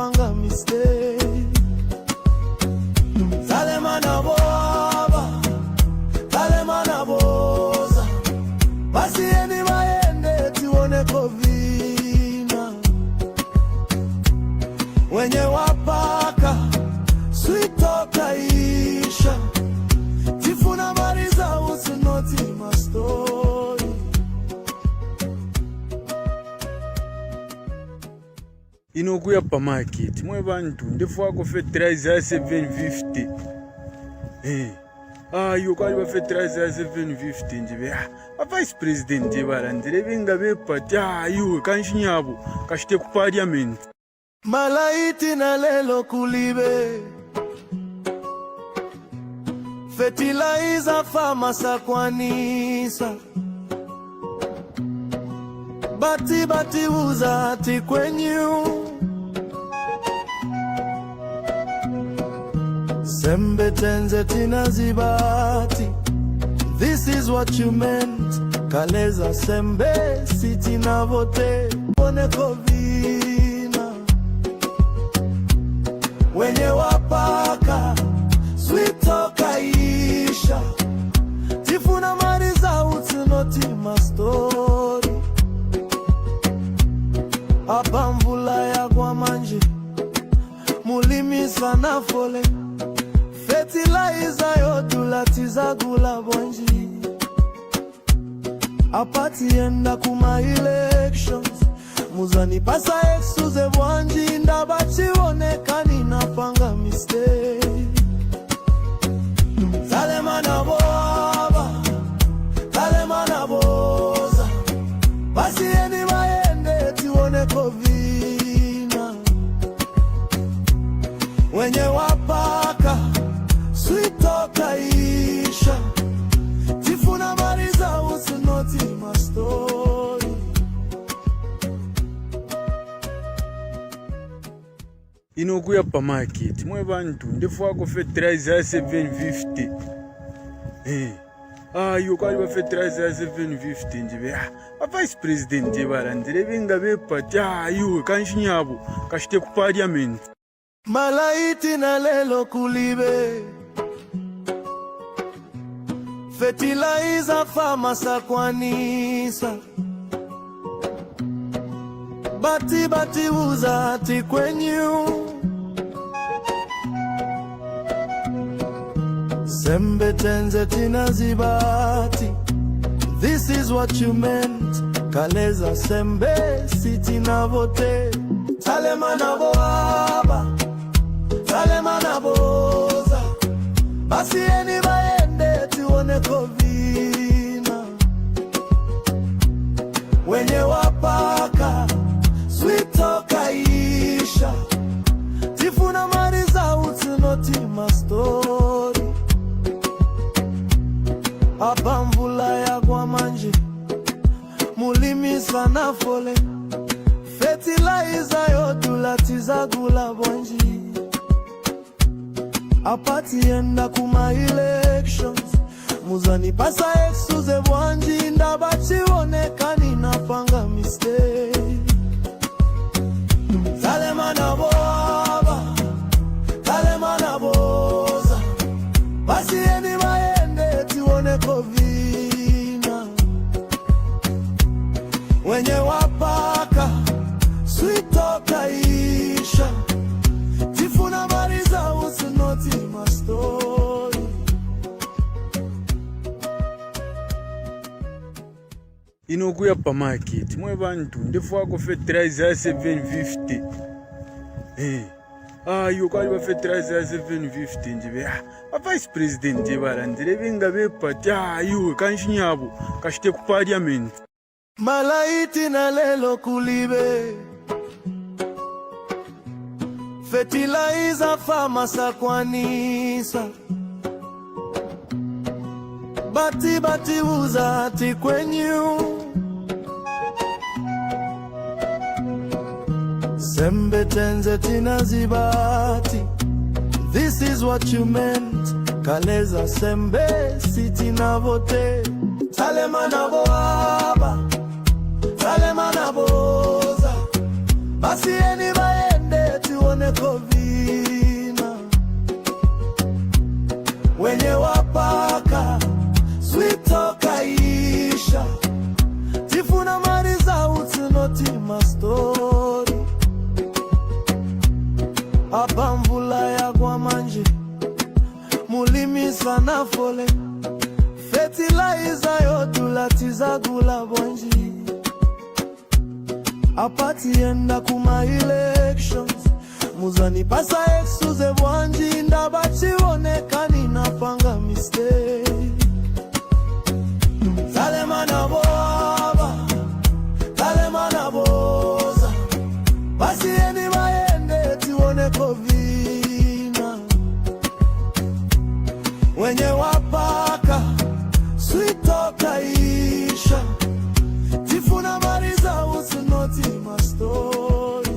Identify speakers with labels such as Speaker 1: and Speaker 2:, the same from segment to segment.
Speaker 1: ninapanga mistake. Talema na boba, talema na boza, basi eni maende tuone kovina. Wenye wapaka switoka isha, tifuna mariza usinoti mastori.
Speaker 2: Inokuya pa market mwe bantu ndefu wako fe 13,750. Yo kwali ba fe 13,750 njibe vice president jebara ndire ngabe pati yo kanshinyabo kashite ku parliament.
Speaker 1: Malaiti na lelo kulibe, fertilizer famasa kwanisa, bati uza ati kwenyu, sembe tenze tina zibati. This is what you meant, kaleza sembe siti na vote one kovina. Wenye wapaka switoka isha, tifuna mariza utinoti mastori. Apa mvula ya kwa manje, mulimi sana fole, fertilizer yodulatiza gula bonji. Apati enda kuma elections, muzani pasa exuze bwanji, ndabachi onekani napanga mistake. Talema na boba, talema na boza, basi eni maende tuone kovina. Wenye wapaka switoka isha, tifuna mariza usinoti mastori.
Speaker 2: Inokuya pa market mwe bantu ndefu wako fe 13,750. Yo kwali ba fe 13,750 njibe vice president jebara ndire ngabe pati yo kanshinyabo kashite ku parliament.
Speaker 1: Malaiti na lelo kulibe, fertilizer famasa kwanisa, bati uza ati kwenyu, sembe tenze tina zibati. This is what you meant, kaleza sembe siti na vote. Talema na boaba, talema na boza, basi eni baende tuone kovina. Wenye wapaka switoka isha, tifuna mariza utinoti mastori. Apa mvula ya kwa manje, mulimi sana fole, fertilizer yodulatiza gula bonji. Apati enda kuma elections, muzani pasa exuze bwanji, ndabachi onekani napanga mistake. Talema na boba, talema na boza, basi eni maende tuone kovina. Wenye wapaka switoka isha, tifuna mariza usinoti mastori.
Speaker 2: Inokuya pa market mwe bantu ndefu wako fe 13,750. Yo kwali ba fe 13,750 njibe vice president jebara ndire ngabe pati yo kanshinyabo kashite ku parliament.
Speaker 1: Malaiti na lelo kulibe, fertilizer famasa kwanisa, bati uza ati kwenyu, sembe tenze tina zibati. This is what you meant, kaleza sembe siti na vote. Talema na boaba, talema na boza, basi eni baende tuone wenye wapaka switokaisha tifuna mariza utsinoti mastori apa mvula yagwa manje mulimisa na fole fertilizer yotulatizagula bonji apatienda kuma elections muzani pasa exuze bwanji ndabachionekani napanga mistake talemana boaba talemana boza basieni baende tione kovina wenye wapaka switokaisha tifuna mariza usinoti mastori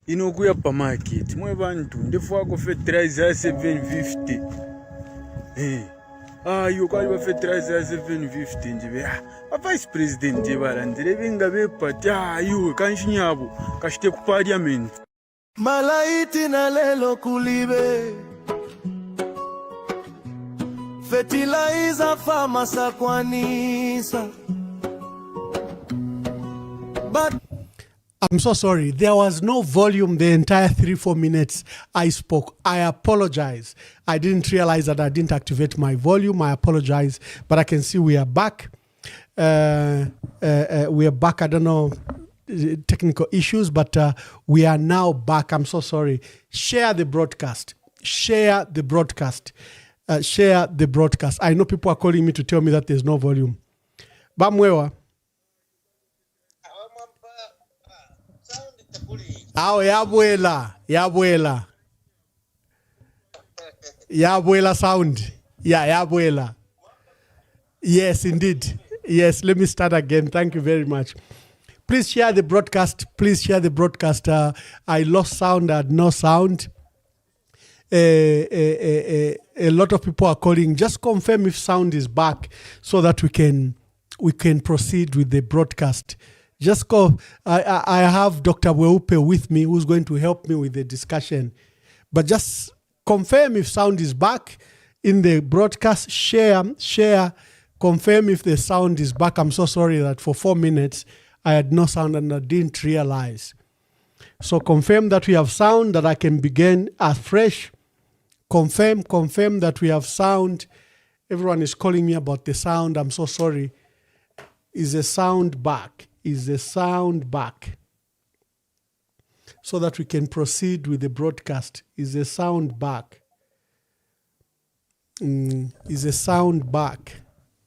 Speaker 2: inokuya pamarket mwe vantu ndefwako fertilizer ya 750 ayo kwali va fertilizer ya 750 njive vice president nje valandire venga vepati ayo kanshinyavo kashite ku parliament
Speaker 1: malaiti na lelo kulibe fertilizer famasa kwanisa. But
Speaker 3: I'm so sorry. There was no volume the entire 3-4 minutes I spoke. I apologize. I didn't realize that I didn't activate my volume. I apologize. But I can see we are back. We are back. I don't know technical issues, but we are now back. I'm so sorry. Share the broadcast. Share the broadcast. Share the broadcast. I know people are calling me to tell me that there's no volume. Bamwewa. Oh, yabuela sound. Yeah, yabuela. Yes, indeed. Yes, let me start again. Thank you very much. Please share the broadcast. Please share the broadcast. I lost sound. I had no sound. A lot of people are calling. Just confirm if sound is back so that we can proceed with the broadcast. Just go. I have Dr. Weupe with me who's going to help me with the discussion. But just confirm if sound is back in the broadcast. Share. Confirm if the sound is back. I'm so sorry that for 4 minutes I had no sound and I didn't realize. So confirm that we have sound, that I can begin afresh. Confirm that we have sound. Everyone is calling me about the sound. I'm so sorry. Is the sound back? Is the sound back? So that we can proceed with the broadcast. Is the sound back? Is the sound back?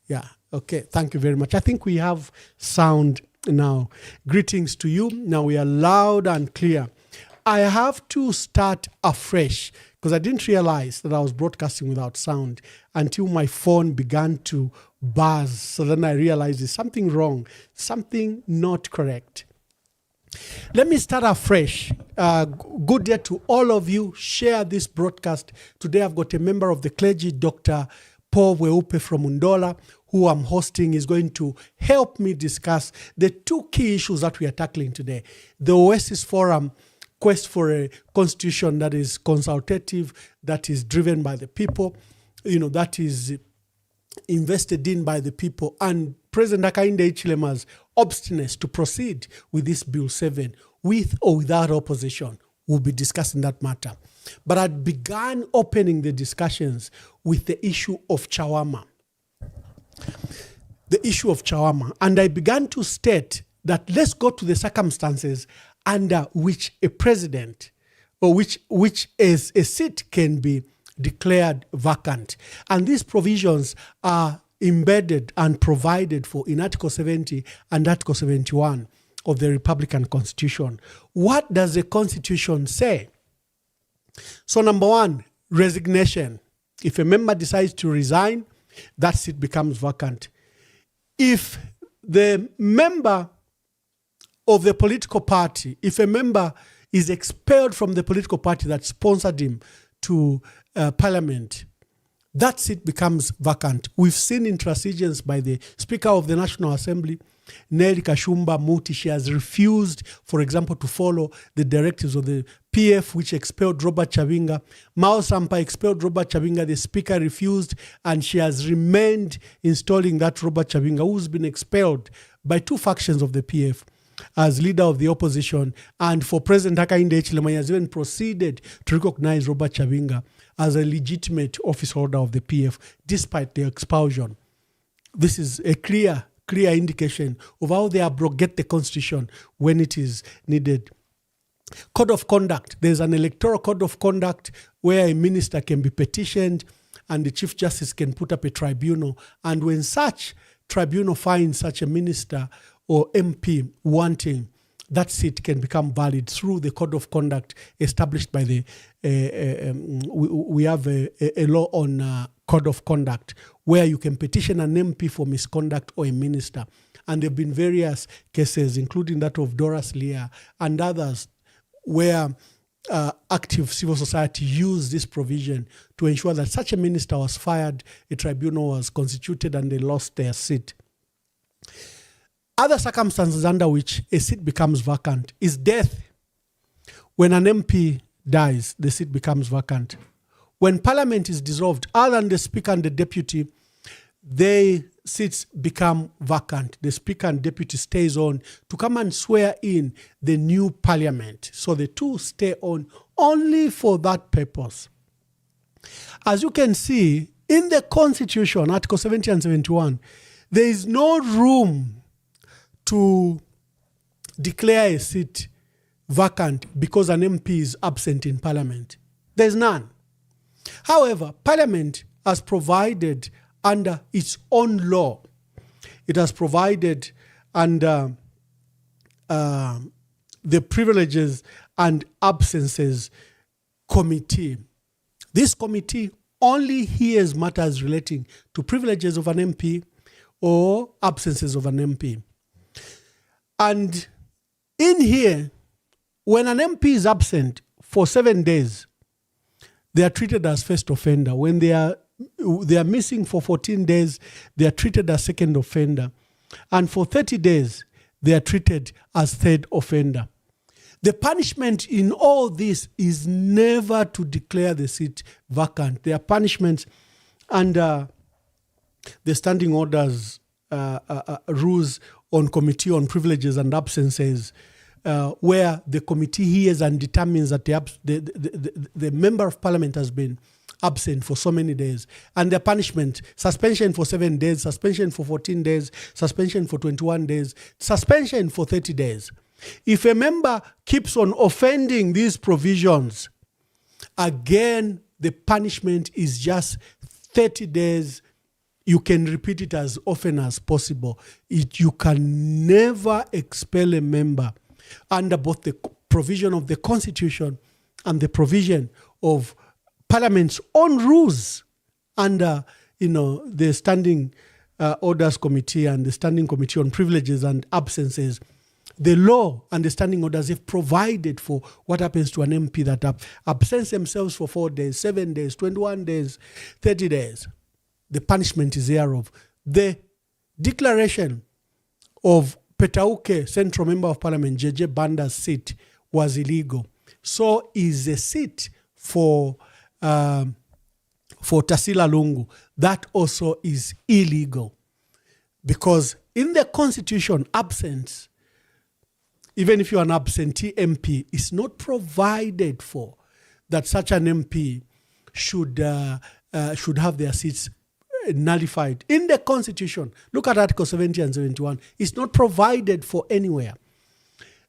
Speaker 3: Yeah. Okay. Thank you very much. I think we have sound now. Greetings to you. Now we are loud and clear. I have to start afresh because I didn't realize that I was broadcasting without sound until my phone began to buzz. So then I realized there's something wrong, something not correct. Let me start afresh. Good day to all of you. Share this broadcast. Today I've got a member of the clergy, Dr. Paul Weupe from Undola, who I'm hosting, is going to help me discuss the two key issues that we are tackling today. The Oasis Forum quest for a constitution that is consultative, that is driven by the people, that is invested in by the people, and President Hakainde Hichilema's obstinance to proceed with this Bill 7 with or without opposition. We'll be discussing that matter. But I began opening the discussions with the issue of Chawama. The issue of Chawama. And I began to state that let's go to the circumstances under which a president or which is a seat can be declared vacant. And these provisions are embedded and provided for in Article 70 and Article 71 of the Republican Constitution. What does the Constitution say? So number one, resignation. If a member decides to resign, that seat becomes vacant. If the member of the political party, if a member is expelled from the political party that sponsored him to parliament, that seat becomes vacant. We've seen intransigence by the Speaker of the National Assembly, Nelly Kashumba Muti. She has refused, for example, to follow the directives of the PF, which expelled Robert Chavinga. Mao Sampa expelled Robert Chavinga. The Speaker refused, and she has remained installing that Robert Chavinga, who's been expelled by two factions of the PF as leader of the opposition. And for President Hakainde Hichilema, he has even proceeded to recognize Robert Chavinga as a legitimate office holder of the PF, despite the expulsion. This is a clear indication of how they abrogate the Constitution when it is needed. Code of conduct. There's an electoral code of conduct where a minister can be petitioned and the Chief Justice can put up a tribunal. And when such tribunal finds such a minister or MP wanting, that seat can become valid through the code of conduct established by the, we have a law on code of conduct where you can petition an MP for misconduct or a minister. And there have been various cases, including that of Doris Leah and others, where active civil society used this provision to ensure that such a minister was fired, a tribunal was constituted, and they lost their seat. Other circumstances under which a seat becomes vacant is death. When an MP dies, the seat becomes vacant. When parliament is dissolved, other than the speaker and the deputy, their seats become vacant. The speaker and deputy stays on to come and swear in the new parliament. So the two stay on only for that purpose. As you can see, in the Constitution, Article 70 and 71, there is no room to declare a seat vacant because an MP is absent in Parliament. There's none. However, Parliament has provided under its own law, it has provided under the Privileges and Absences Committee. This committee only hears matters relating to privileges of an MP or absences of an MP. And in here, when an MP is absent for 7 days, they are treated as first offender. When they are missing for 14 days, they are treated as second offender. And for 30 days, they are treated as third offender. The punishment in all this is never to declare the seat vacant. There are punishments under the standing orders rules on Committee on Privileges and Absences, where the committee hears and determines that the member of parliament has been absent for so many days. And the punishment, suspension for 7 days, suspension for 14 days, suspension for 21 days, suspension for 30 days. If a member keeps on offending these provisions, again, the punishment is just 30 days. You can repeat it as often as possible. You can never expel a member under both the provision of the Constitution and the provision of Parliament's own rules under, the Standing Orders Committee and the Standing Committee on Privileges and Absences. The law and the standing orders have provided for what happens to an MP that absents themselves for 4 days, 7 days, 21 days, 30 days. The punishment is thereof. The declaration of Petauke, Central Member of Parliament, JJ Banda's seat was illegal. So is a seat for Tasila Lungu. That also is illegal. Because in the Constitution, absence, even if you're an absentee MP, is not provided for that such an MP should have their seats nullified. In the Constitution, look at Article 70 and 71, it's not provided for anywhere.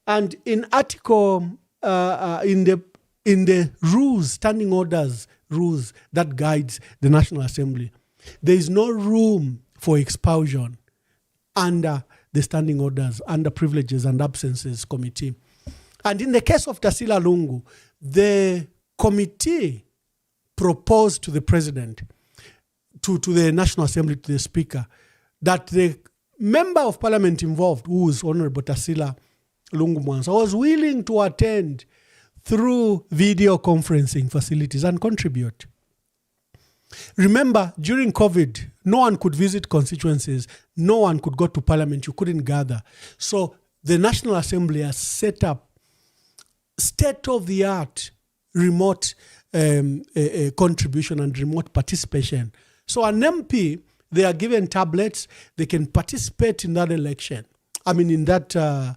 Speaker 3: And in Article, in the rules, standing orders rules that guides the National Assembly, there is no room for expulsion under the standing orders, under Privileges and Absences Committee. And in the case of Tasila Lungu, the committee proposed to the president, to the National Assembly, to the Speaker, that the member of parliament involved, who is Honorable Tasila Lungu Mwansa, was willing to attend through video conferencing facilities and contribute. Remember, during COVID, no one could visit constituencies, no one could go to parliament, you couldn't gather. So the National Assembly has set up state-of-the-art remote contribution and remote participation. So an MP, they are given tablets, they can participate in that election. In that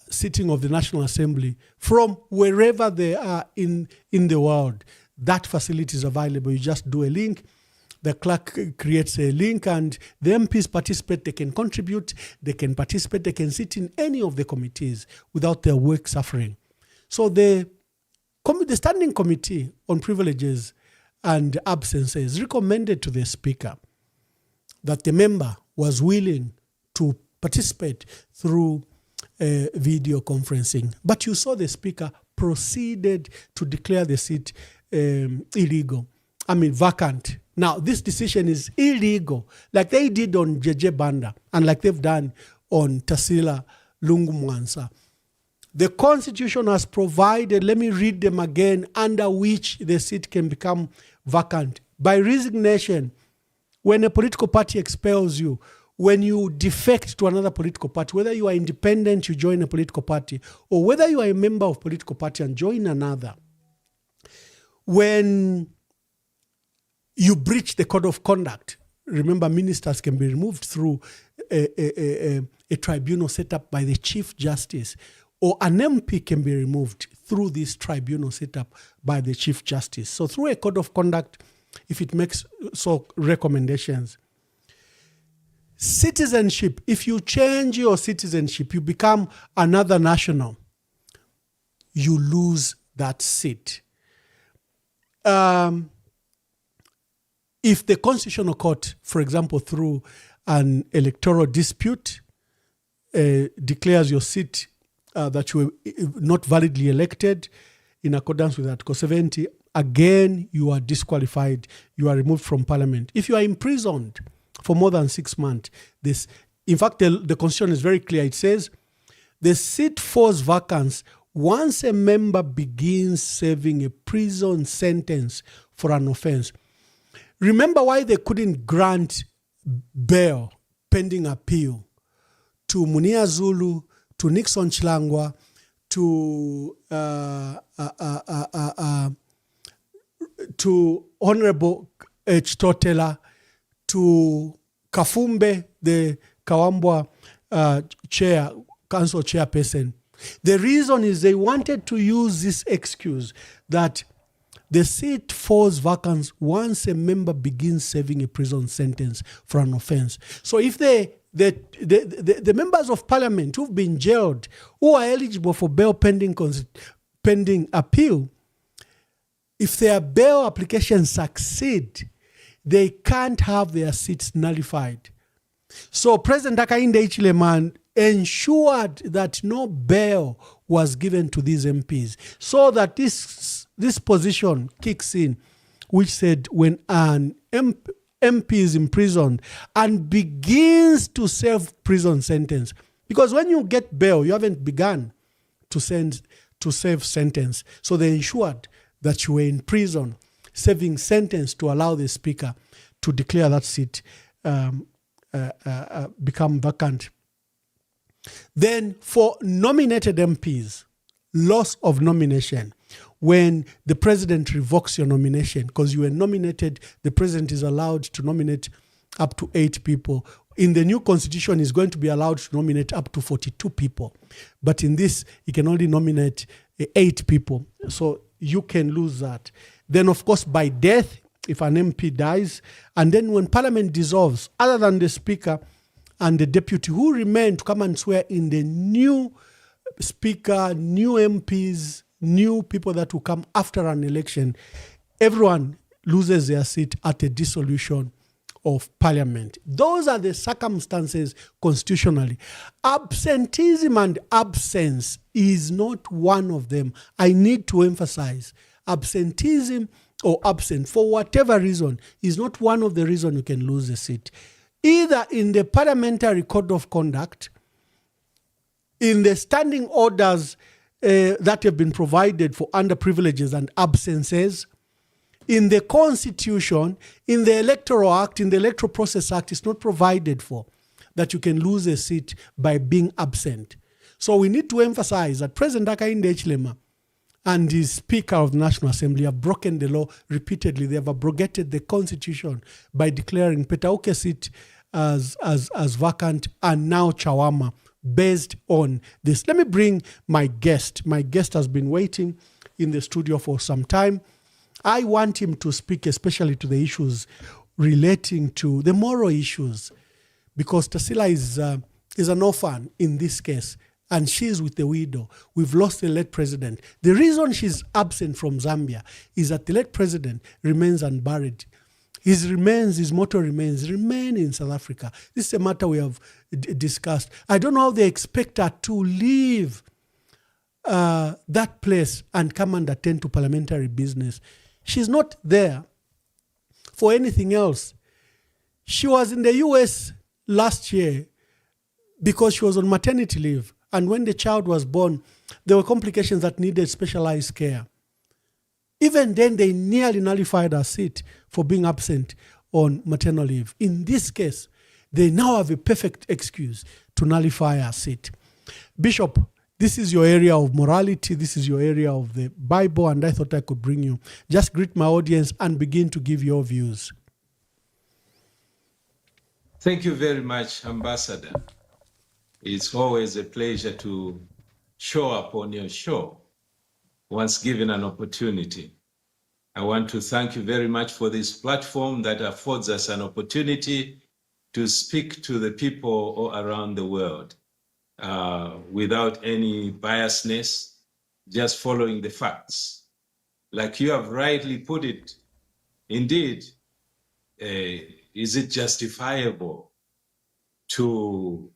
Speaker 3: sitting of the National Assembly from wherever they are in the world. That facility is available. You just do a link, the clerk creates a link, and the MPs participate. They can contribute, they can participate, they can sit in any of the committees without their work suffering. So the Standing Committee on Privileges and Absences recommended to the Speaker that the member was willing to participate through video conferencing. But you saw the Speaker proceeded to declare the seat illegal. vacant. Now, this decision is illegal, like they did on JJ Banda and like they've done on Tasila Lungu Mwansa. The Constitution has provided, let me read them again, under which the seat can become vacant. By resignation, when a political party expels you, when you defect to another political party, whether you are independent, you join a political party, or whether you are a member of a political party and join another, when you breach the code of conduct, remember ministers can be removed through a tribunal set up by the Chief Justice, or an MP can be removed through this tribunal set up by the Chief Justice. So through a code of conduct, if it makes so recommendations. Citizenship, if you change your citizenship, you become another national, you lose that seat. If the Constitutional Court, for example, through an electoral dispute, declares your seat that you were not validly elected in accordance with Article 70, again, you are disqualified. You are removed from Parliament. If you are imprisoned for more than 6 months, in fact, the Constitution is very clear. It says, the seat falls vacant once a member begins serving a prison sentence for an offense. Remember why they couldn't grant bail pending appeal to Munia Zulu, to Nixon Chilangwa, to Honorable Chitotela, to Kafumbe, the Kawambwa council chairperson. The reason is they wanted to use this excuse that the seat falls vacant once a member begins serving a prison sentence for an offense. So if the members of parliament who've been jailed, who are eligible for bail pending appeal, if their bail applications succeed, they can't have their seats nullified. So President Hakainde Hichilema ensured that no bail was given to these MPs, so that this position kicks in, which said when an MP is imprisoned and begins to serve prison sentence, because when you get bail, you haven't begun to serve sentence. So they ensured that you were in prison serving sentence to allow the speaker to declare that seat become vacant. Then for nominated MPs, loss of nomination. When the president revokes your nomination, because you were nominated, the president is allowed to nominate up to 8 people. In the new constitution, he's going to be allowed to nominate up to 42 people. But in this, he can only nominate 8 people. So you can lose that. Then, of course, by death, if an MP dies, and then when parliament dissolves, other than the speaker and the deputy who remain to come and swear in, the new speaker, new MPs, new people that will come after an election, everyone loses their seat at a dissolution of parliament. Those are the circumstances constitutionally. Absenteeism and absence is not one of them. I need to emphasize, absenteeism or absent, for whatever reason, is not one of the reasons you can lose a seat. Either in the parliamentary code of conduct, in the standing orders that have been provided for underprivileges and absences, in the Constitution, in the Electoral Act, in the Electoral Process Act, it's not provided for that you can lose a seat by being absent. So we need to emphasize that President Hakainde Hichilema and the Speaker of the National Assembly have broken the law repeatedly. They have abrogated the Constitution by declaring Petauke seat as vacant and now Chawama based on this. Let me bring my guest. My guest has been waiting in the studio for some time. I want him to speak especially to the issues relating to the moral issues, because Tasila is an orphan in this case, and she's with the widow. We've lost the late president. The reason she's absent from Zambia is that the late president remains unburied. His mortal remains remain in South Africa. This is a matter we have discussed. I don't know how they expect her to leave that place and come and attend to parliamentary business. She's not there for anything else. She was in the US last year because she was on maternity leave. And when the child was born, there were complications that needed specialized care. Even then, they nearly nullified her seat for being absent on maternal leave. In this case, they now have a perfect excuse to nullify her seat. Bishop, this is your area of morality. This is your area of the Bible, and I thought I could bring you. Just greet my audience and begin to give your views.
Speaker 4: Thank you very much, Ambassador. It's always a pleasure to show up on your show once given an opportunity. I want to thank you very much for this platform that affords us an opportunity to speak to the people all around the world without any biasness, just following the facts. Like you have rightly put it, indeed, is it justifiable to,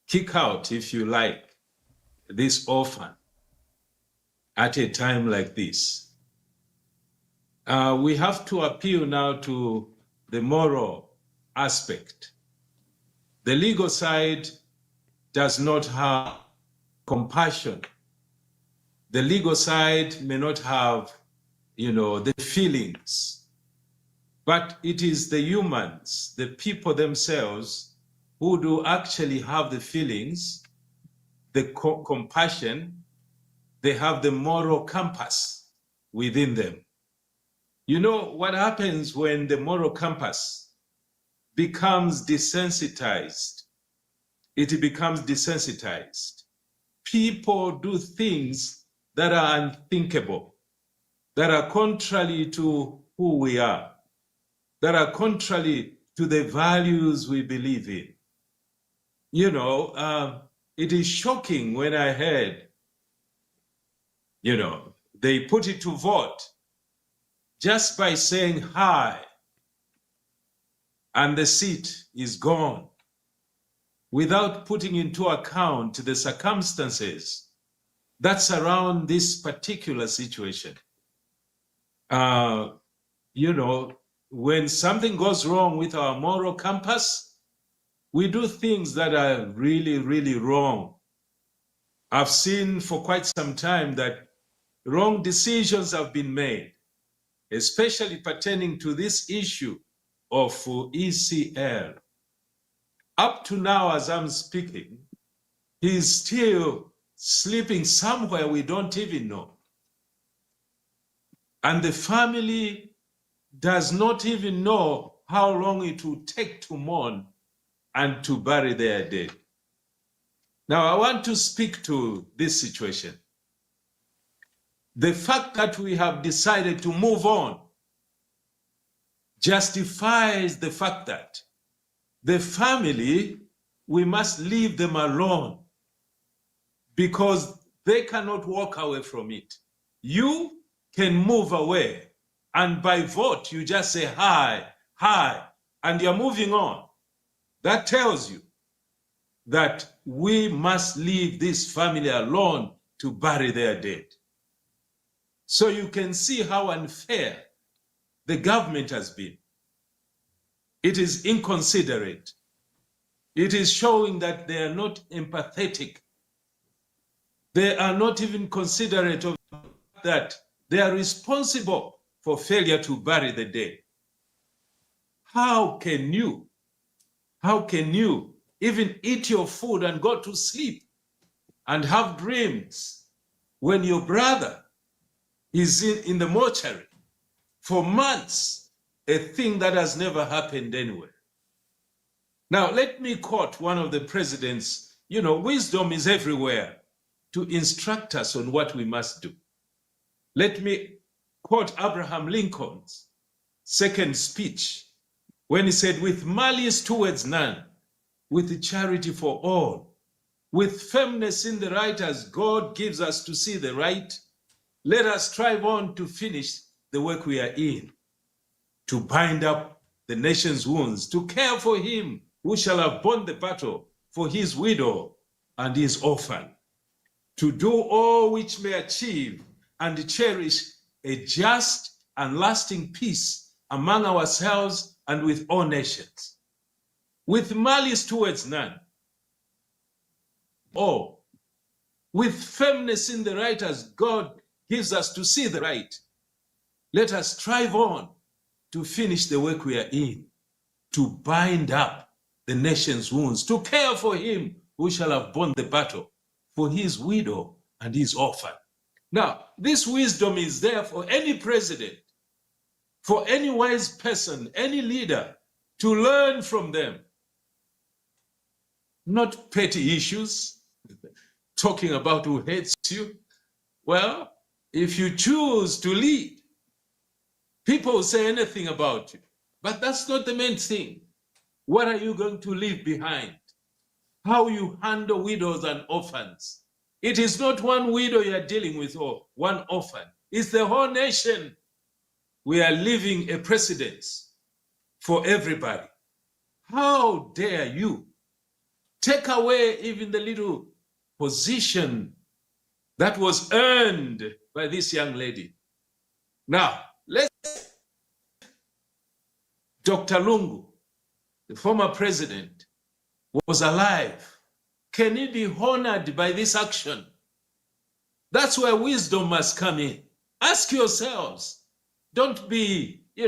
Speaker 4: kick out, if you like, this orphan at a time like this? We have to appeal now to the moral aspect. The legal side does not have compassion. The legal side may not have, the feelings, but it is the humans, the people themselves, who do actually have the feelings, the compassion. They have the moral compass within them. You know what happens when the moral compass becomes desensitized? It becomes desensitized. People do things that are unthinkable, that are contrary to who we are, that are contrary to the values we believe in. It is shocking when I heard, they put it to vote just by saying hi, and the seat is gone, without putting into account the circumstances that surround this particular situation. When something goes wrong with our moral compass, we do things that are really, really wrong. I've seen for quite some time that wrong decisions have been made, especially pertaining to this issue of ECL. Up to now, as I'm speaking, he's still sleeping somewhere we don't even know. And the family does not even know how long it will take to mourn and to bury their dead. Now, I want to speak to this situation. The fact that we have decided to move on justifies the fact that the family, we must leave them alone because they cannot walk away from it. You can move away, and by vote, you just say hi, and you're moving on. That tells you that we must leave this family alone to bury their dead. So you can see how unfair the government has been. It is inconsiderate. It is showing that they are not empathetic. They are not even considerate of that they are responsible for failure to bury the dead. How can you even eat your food and go to sleep and have dreams when your brother is in the mortuary for months, a thing that has never happened anywhere? Now, let me quote one of the president's, wisdom is everywhere to instruct us on what we must do. Let me quote Abraham Lincoln's second speech when he said, "With malice towards none, with charity for all, with firmness in the right as God gives us to see the right, let us strive on to finish the work we are in, to bind up the nation's wounds, to care for him who shall have borne the battle, for his widow and his orphan, to do all which may achieve and cherish a just and lasting peace among ourselves and with all nations, with malice towards none, or with firmness in the right as God gives us to see the right. Let us strive on to finish the work we are in, to bind up the nation's wounds, to care for him who shall have borne the battle, for his widow and his orphan. Now, this wisdom is there for any president, for any wise person, any leader, to learn from them. Not petty issues, talking about who hates you. Well, if you choose to lead, people will say anything about you, but that's not the main thing. What are you going to leave behind? How you handle widows and orphans. It is not one widow you are dealing with or one orphan. It's the whole nation. We are leaving a precedence for everybody. How dare you take away even the little position that was earned by this young lady? Now, Dr. Lungu, the former president, was alive. Can he be honored by this action? That's where wisdom must come in. Ask yourselves. Don't be, we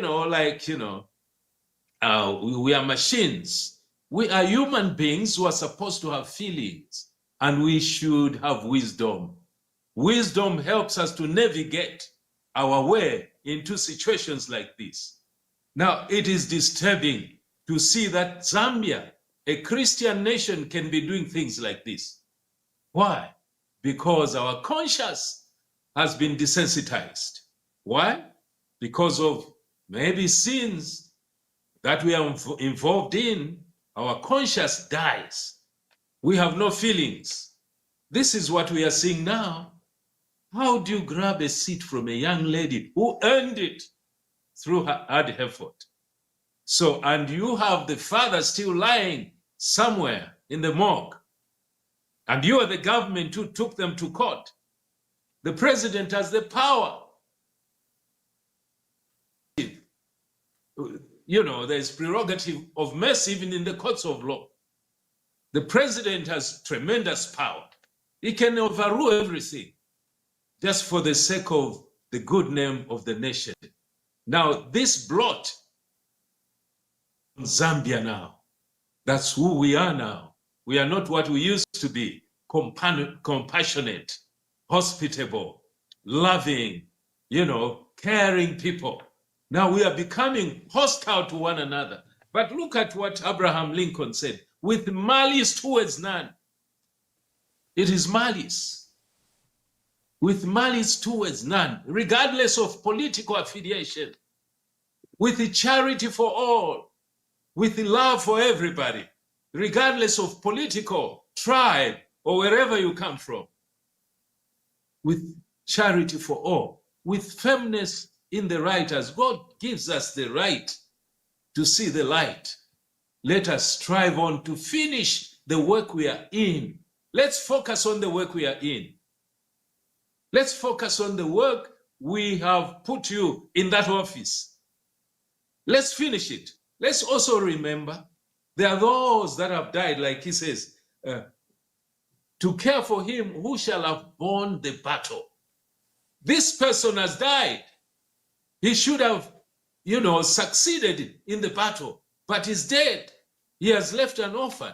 Speaker 4: are machines. We are human beings who are supposed to have feelings, and we should have wisdom. Wisdom helps us to navigate our way into situations like this. Now, it is disturbing to see that Zambia, a Christian nation, can be doing things like this. Why? Because our conscience has been desensitized. Why? Because of maybe sins that we are involved in. Our conscience dies. We have no feelings. This is what we are seeing now. How do you grab a seat from a young lady who earned it through her hard effort? So, and you have the father still lying somewhere in the morgue, and you are the government who took them to court. The president has the power. There's prerogative of mercy even in the courts of law. The president has tremendous power. He can overrule everything just for the sake of the good name of the nation. Now, this blot on Zambia now, that's who we are now. We are not what we used to be, compassionate, hospitable, loving, caring people. Now we are becoming hostile to one another. But look at what Abraham Lincoln said, with malice towards none. It is malice. With malice towards none, regardless of political affiliation, with the charity for all, with the love for everybody, regardless of political, tribe, or wherever you come from, with charity for all, with firmness in the right as God gives us the right to see the light. Let us strive on to finish the work we are in. Let's focus on the work we are in. Let's focus on the work we have put you in that office. Let's finish it. Let's also remember there are those that have died, like he says, to care for him who shall have borne the battle. This person has died. He should have, succeeded in the battle, but he's dead. He has left an orphan.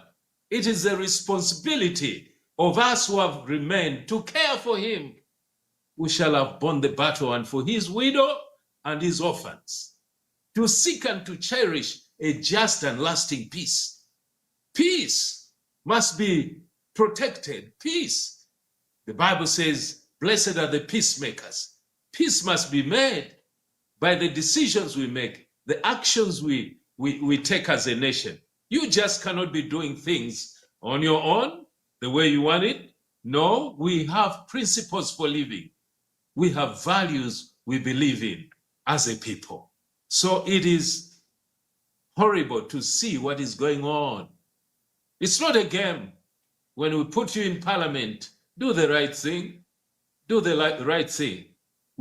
Speaker 4: It is the responsibility of us who have remained to care for him who shall have borne the battle, and for his widow and his orphans, to seek and to cherish a just and lasting peace. Peace must be protected. Peace. The Bible says, blessed are the peacemakers. Peace must be made by the decisions we make, the actions we take as a nation. You just cannot be doing things on your own, the way you want it. No, we have principles for living. We have values we believe in as a people. So it is horrible to see what is going on. It's not a game. When we put you in parliament, do the right thing. Do the right thing.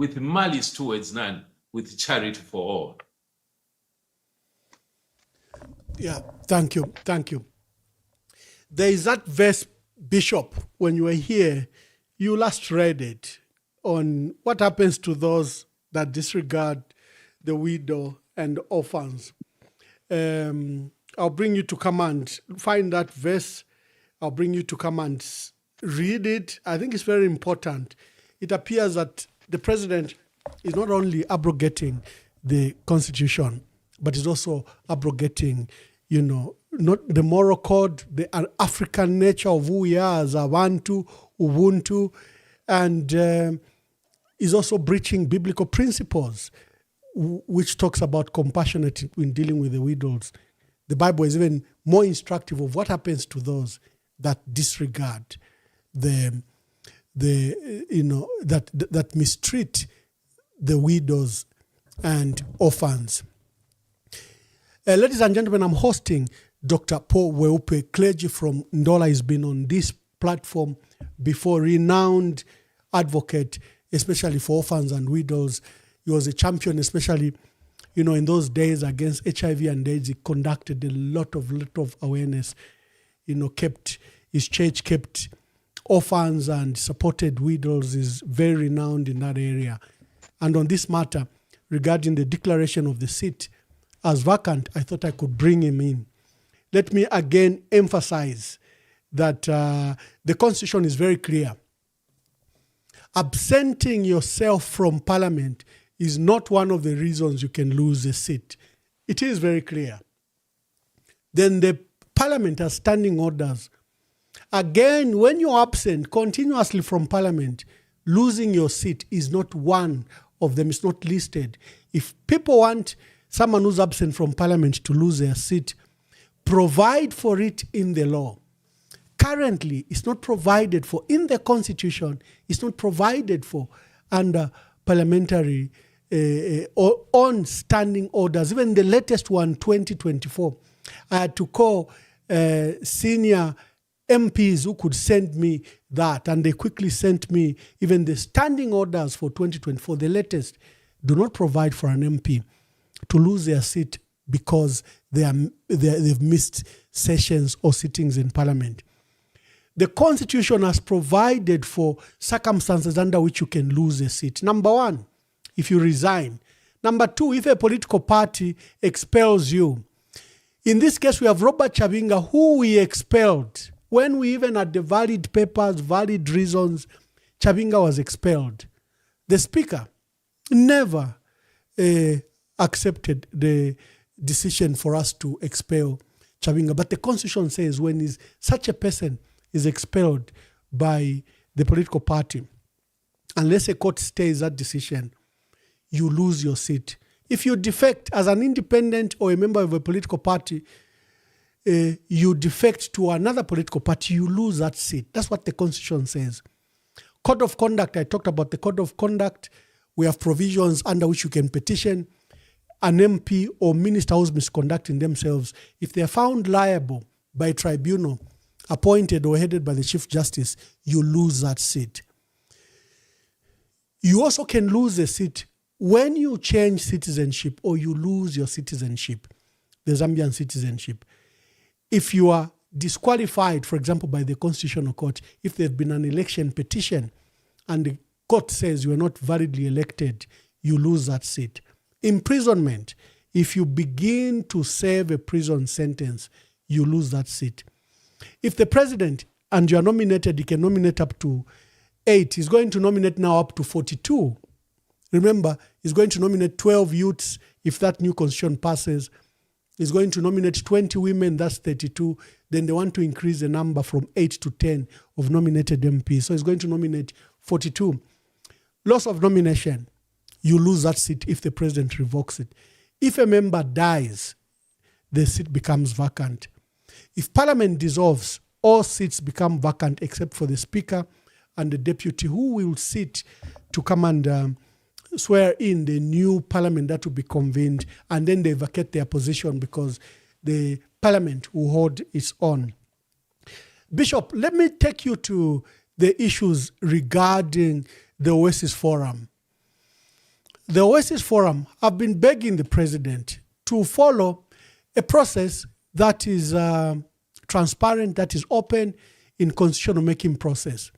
Speaker 4: with malice towards none, with charity for all.
Speaker 3: Yeah, thank you. Thank you. There is that verse, Bishop, when you were here, you last read it on what happens to those that disregard the widow and orphans. I'll bring you to come and find that verse. I'll bring you to come and read it. I think it's very important. It appears that the president is not only abrogating the constitution, but is also abrogating, not the moral code, the African nature of who we are as Abantu, Ubuntu, and is also breaching biblical principles, which talks about compassionate in dealing with the widows. The Bible is even more instructive of what happens to those that disregard that mistreat the widows and orphans. Ladies and gentlemen, I'm hosting Dr. Paul Weupe, clergy from Ndola. He's been on this platform before, renowned advocate, especially for orphans and widows. He was a champion, especially, in those days against HIV and AIDS. He conducted a lot of awareness, his church kept orphans and supported widows, is very renowned in that area. And on this matter, regarding the declaration of the seat as vacant, I thought I could bring him in. Let me again emphasize that the Constitution is very clear. Absenting yourself from Parliament is not one of the reasons you can lose a seat. It is very clear. Then the Parliament has standing orders. Again, when you're absent continuously from Parliament, losing your seat is not one of them. It's not listed. If people want someone who's absent from Parliament to lose their seat, provide for it in the law. Currently, it's not provided for in the Constitution. It's not provided for under parliamentary or on standing orders. Even the latest one, 2024, I had to call senior MPs who could send me that, and they quickly sent me even the standing orders for 2024. The latest do not provide for an MP to lose their seat because they've missed sessions or sittings in Parliament. The Constitution has provided for circumstances under which you can lose a seat. Number one, if you resign. Number two, if a political party expels you. In this case, we have Robert Chabinga, who we expelled. When we even had the valid papers, valid reasons, Chabinga was expelled. The Speaker never accepted the decision for us to expel Chabinga. But the Constitution says when such a person is expelled by the political party, unless a court stays that decision, you lose your seat. If you defect as an independent or a member of a political party, you defect to another political party, you lose that seat. That's what the Constitution says. Code of conduct, I talked about the code of conduct. We have provisions under which you can petition an MP or minister who's misconducting themselves. If they are found liable by a tribunal appointed or headed by the Chief Justice, you lose that seat. You also can lose a seat when you change citizenship or you lose your citizenship, the Zambian citizenship. If you are disqualified, for example, by the Constitutional Court, if there's been an election petition and the court says you are not validly elected, you lose that seat. Imprisonment, if you begin to serve a prison sentence, you lose that seat. If the president and you are nominated, he can nominate up to 8. He's going to nominate now up to 42. Remember, he's going to nominate 12 youths if that new constitution passes. He's going to nominate 20 women, that's 32. Then they want to increase the number from 8 to 10 of nominated MPs. So he's going to nominate 42. Loss of nomination, you lose that seat if the president revokes it. If a member dies, the seat becomes vacant. If Parliament dissolves, all seats become vacant except for the Speaker and the Deputy, who will sit to come and swear in the new Parliament that will be convened, and then they vacate their position because the Parliament will hold its own. Bishop, let me take you to the issues regarding the Oasis Forum. the Oasis Forum have been begging the president to follow a process that is transparent, that is open in constitutional making process.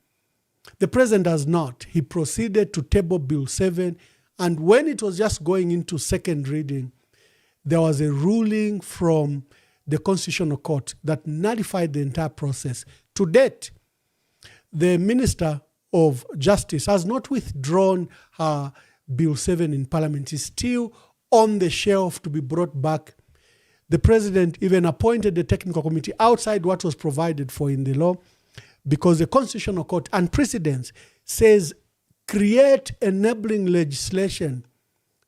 Speaker 3: The president has not. He proceeded to table Bill 7, and when it was just going into second reading, there was a ruling from the Constitutional Court that nullified the entire process. To date, the Minister of Justice has not withdrawn her Bill 7 in Parliament. It's still on the shelf to be brought back. The president even appointed a technical committee outside what was provided for in the law, because the Constitutional Court and precedents says create enabling legislation.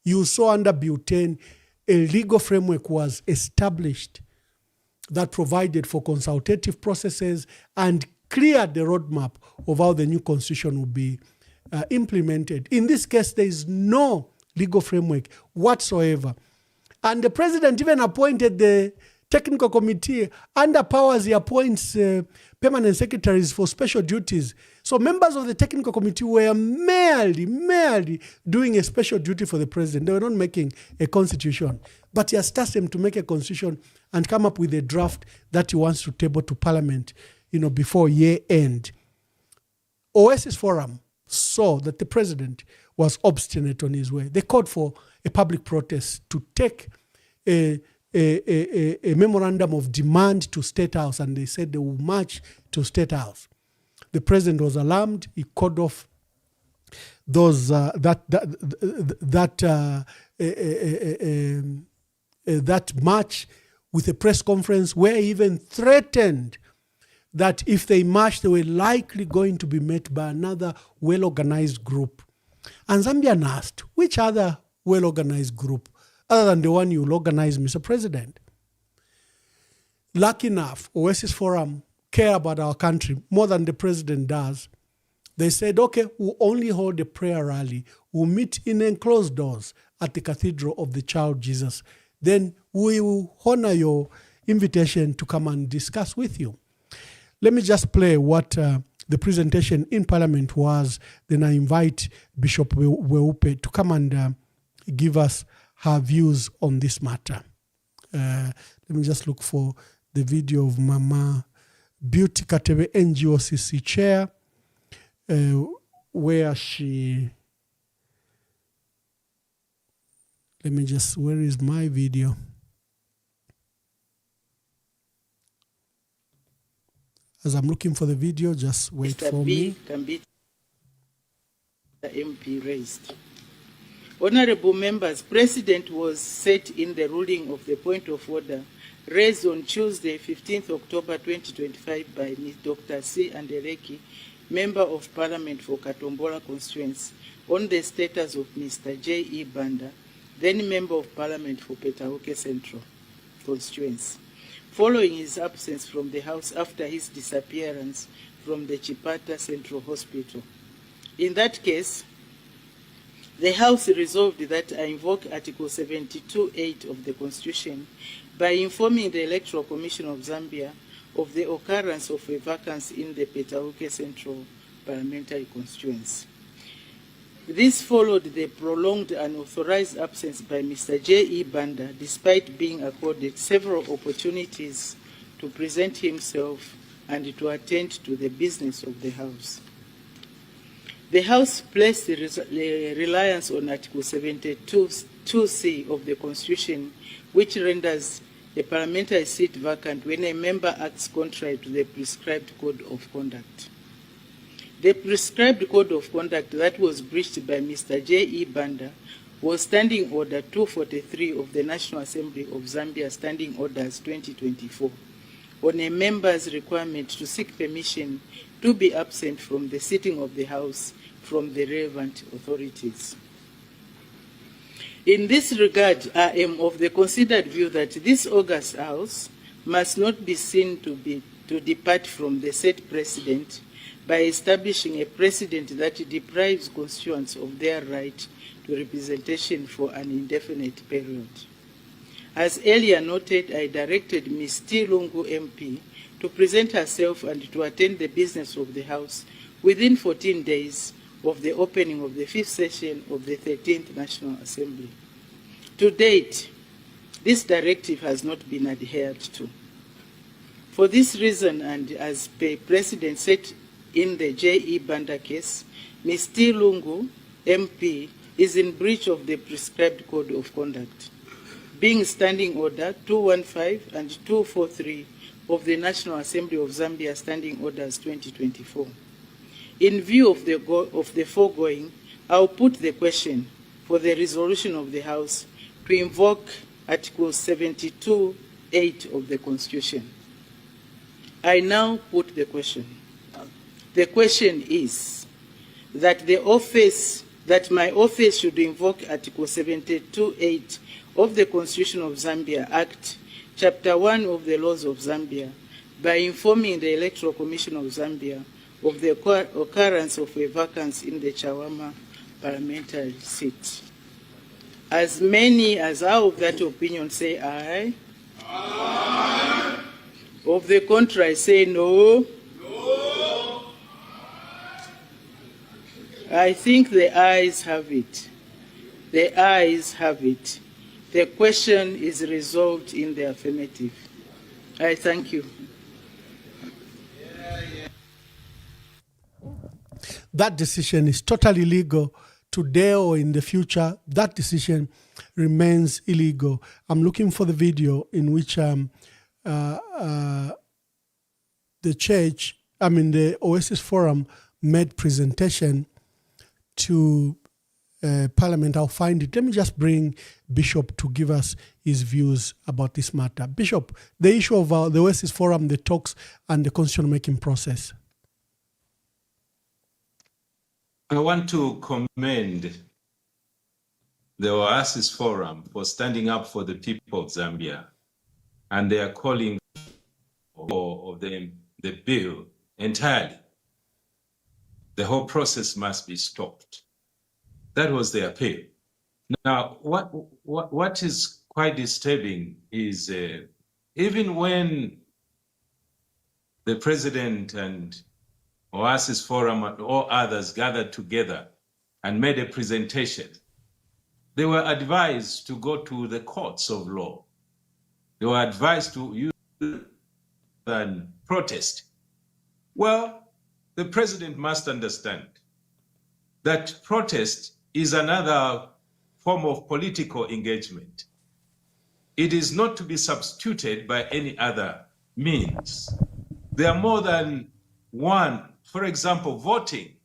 Speaker 3: You saw under Bill 10, a legal framework was established that provided for consultative processes and cleared the roadmap of how the new constitution will be implemented. In this case, there is no legal framework whatsoever. And the president even appointed the technical committee. Under powers, he appoints permanent secretaries for special duties. So members of the technical committee were merely doing a special duty for the president. They were not making a constitution. But he has tasked them to make a constitution and come up with a draft that he wants to table to Parliament, before year end. Oasis Forum saw that the president was obstinate on his way. They called for a public protest to take a memorandum of demand to State House, and they said they will march to State House. The president was alarmed. He called off those that march with a press conference where he even threatened that if they marched, they were likely going to be met by another well-organized group. And Zambian asked, which other well-organized group, other than the one you'll organize, Mr. President? Lucky enough, Oasis Forum care about our country more than the president does. They said, okay, we'll only hold a prayer rally. We'll meet in enclosed doors at the Cathedral of the Child Jesus. Then we will honor your invitation to come and discuss with you. Let me just play what the presentation in Parliament was. Then I invite Bishop Weupe to come and give us her views on this matter. Let me just look for the video of Mama Beauty Katebe NGOCC chair, where she... where is my video? As I'm looking for the video, just wait
Speaker 5: Mr.
Speaker 3: for
Speaker 5: B
Speaker 3: me.
Speaker 5: Can be the MP raised. Honorable members, President was set in the ruling of the point of order raised on Tuesday, 15th October 2025 by Ms. Dr. C. Andereki, Member of Parliament for Katombola constituency, on the status of Mr. J.E. Banda, then Member of Parliament for Petauke Central constituency, following his absence from the House after his disappearance from the Chipata Central Hospital. In that case, the House resolved that I invoke Article 72(8) of the Constitution by informing the Electoral Commission of Zambia of the occurrence of a vacancy in the Petauke Central Parliamentary Constituency. This followed the prolonged unauthorized absence by Mr. J.E. Banda, despite being accorded several opportunities to present himself and to attend to the business of the House. The House placed the reliance on Article 72(2)(c) of the Constitution, which renders a parliamentary seat vacant when a member acts contrary to the prescribed code of conduct. The prescribed code of conduct that was breached by Mr. J.E. Banda was Standing Order 243 of the National Assembly of Zambia Standing Orders 2024 on a member's requirement to seek permission to be absent from the sitting of the House from the relevant authorities. In this regard, I am of the considered view that this august House must not be seen to depart from the set precedent by establishing a precedent that deprives constituents of their right to representation for an indefinite period. As earlier noted, I directed Ms. T. Lungu MP to present herself and to attend the business of the House within 14 days of the opening of the 5th session of the 13th National Assembly. To date, this directive has not been adhered to. For this reason, and as per precedent set in the J.E. Banda case, Ms. T. Lungu, MP, is in breach of the prescribed code of conduct, being Standing Order 215 and 243 of the National Assembly of Zambia Standing Orders 2024. In view of the foregoing, I'll put the question for the resolution of the House to invoke Article 72(8) of the Constitution. I now put the question. The question is that my office should invoke Article 72(8) of the Constitution of Zambia Act, Chapter 1 of the Laws of Zambia, by informing the Electoral Commission of Zambia of the occurrence of a vacancy in the Chawama parliamentary seat. As many as are of that opinion say aye. Aye. Of the contrary say no. No. I think the ayes have it. The ayes have it. The question is resolved in the affirmative. I thank you.
Speaker 3: That decision is totally illegal today or in the future. That decision remains illegal. I'm looking for the video in which the Oasis Forum made presentation to Parliament. I'll find it. Let me just bring Bishop to give us his views about this matter. Bishop, the issue of the Oasis Forum, the talks and the constitutional making process.
Speaker 4: I want to commend the Oasis Forum for standing up for the people of Zambia, and they are calling for the bill entirely. The whole process must be stopped. That was their appeal. Now, what is quite disturbing is even when the president and Oasis Forum and all others gathered together and made a presentation, they were advised to go to the courts of law. They were advised to use and protest. Well, the president must understand that protest is another form of political engagement. It is not to be substituted by any other means. There are more than one. For example, voting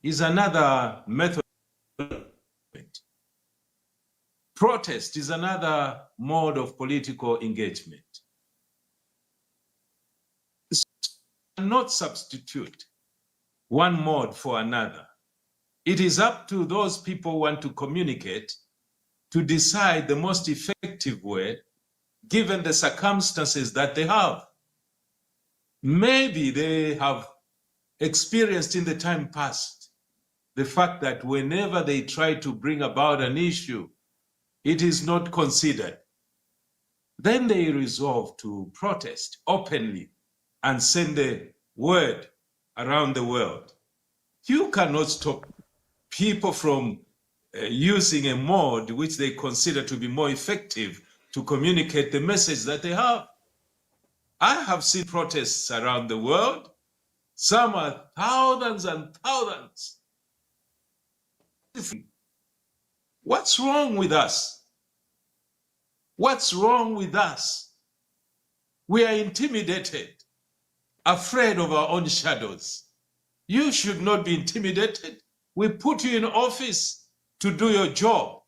Speaker 4: is another method. Protest is another mode of political engagement. So, not substitute one mode for another. It is up to those people who want to communicate to decide the most effective way given the circumstances that they have. Maybe they have experienced in the time past the fact that whenever they try to bring about an issue, it is not considered. Then they resolve to protest openly and send the word around the world. You cannot stop people from using a mode which they consider to be more effective to communicate the message that they have. I have seen protests around the world. Some are thousands and thousands. What's wrong with us? What's wrong with us? We are intimidated, afraid of our own shadows. You should not be intimidated. We put you in office to do your job